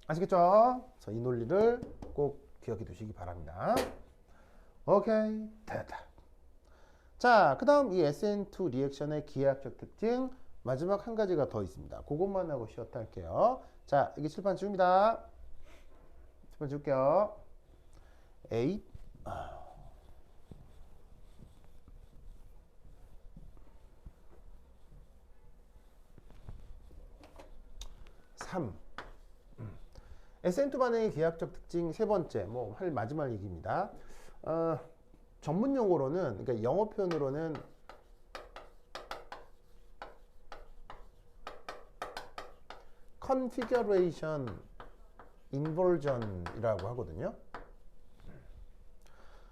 아시겠죠? 그래서 이 논리를 꼭 기억해 두시기 바랍니다. 오케이, 됐다. 자, 그 다음 이 SN2 리액션의 기하학적 특징 마지막 한 가지가 더 있습니다. 그것만 하고 쉬었다 할게요. 자, 이게 칠판 지웁니다. 칠판 지울게요. 8 3 SN2 반응의 기하학적 특징 세 번째, 뭐 할 마지막 얘기입니다. 전문 용어로는, 그러니까 영어 표현으로는 configuration inversion이라고 하거든요.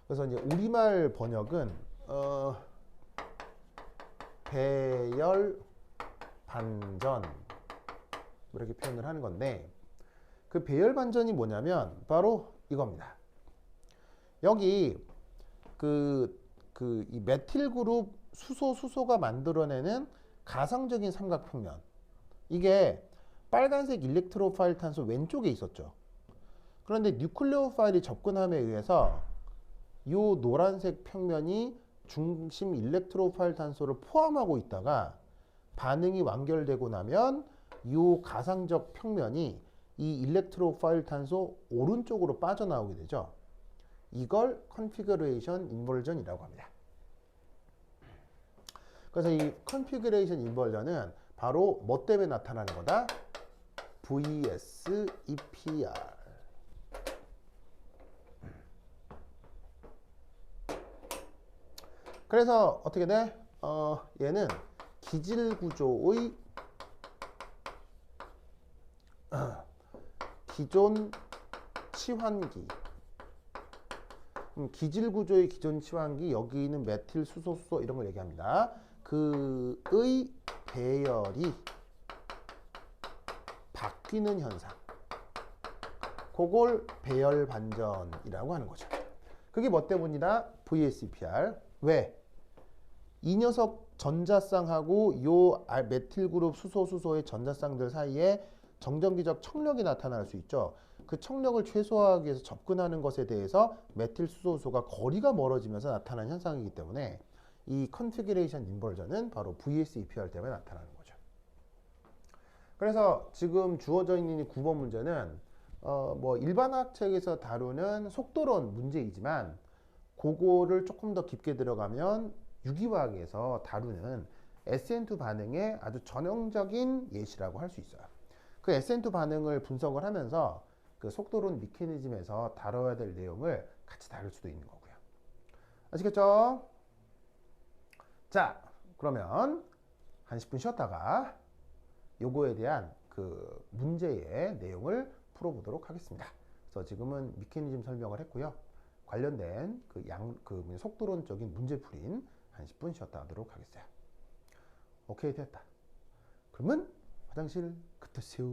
그래서 이제 우리말 번역은 배열 반전 이렇게 표현을 하는 건데 그 배열 반전이 뭐냐면 바로 이겁니다. 여기 이 메틸 그룹 수소가 만들어내는 가상적인 삼각평면 이게 빨간색 일렉트로파일 탄소 왼쪽에 있었죠. 그런데 뉴클레오파일이 접근함에 의해서 이 노란색 평면이 중심 일렉트로파일 탄소를 포함하고 있다가 반응이 완결되고 나면 이 가상적 평면이 이 일렉트로파일 탄소 오른쪽으로 빠져나오게 되죠. 이걸 컨피그레이션 인버전이라고 합니다. 그래서 이 컨피그레이션 인버전은 바로 뭐 때문에 나타나는 거다? VSEPR. 그래서 어떻게 돼? 얘는 기질 구조의 기존 치환기. 기질 구조의 기존 치환기, 여기 있는 메틸 수소 이런 걸 얘기합니다. 그의 배열이 바뀌는 현상. 그걸 배열 반전이라고 하는 거죠. 그게 뭐 때문이다? VSEPR. 왜? 이 녀석 전자쌍하고 요 메틸 그룹 수소의 전자쌍들 사이에 정전기적 청력이 나타날 수 있죠. 그 청력을 최소화하기 위해서 접근하는 것에 대해서 메틸 수소가 거리가 멀어지면서 나타나는 현상이기 때문에 이 컨피그레이션 인버전은 바로 VSEPR 때문에 나타나는 거죠. 그래서 지금 주어져 있는 이 9번 문제는 뭐 일반학책에서 다루는 속도론 문제이지만 그거를 조금 더 깊게 들어가면 유기화학에서 다루는 SN2 반응의 아주 전형적인 예시라고 할 수 있어요. 그 SN2 반응을 분석을 하면서 그 속도론 미케니즘에서 다뤄야 될 내용을 같이 다룰 수도 있는 거고요. 아시겠죠? 자, 그러면 한 10분 쉬었다가 요거에 대한 그 문제의 내용을 풀어보도록 하겠습니다. 그래서 지금은 메커니즘 설명을 했고요. 관련된 그 속도론적인 문제풀이인 한 10분 쉬었다 하도록 하겠어요. 오케이, 됐다. 그러면 화장실 갔다 오세요.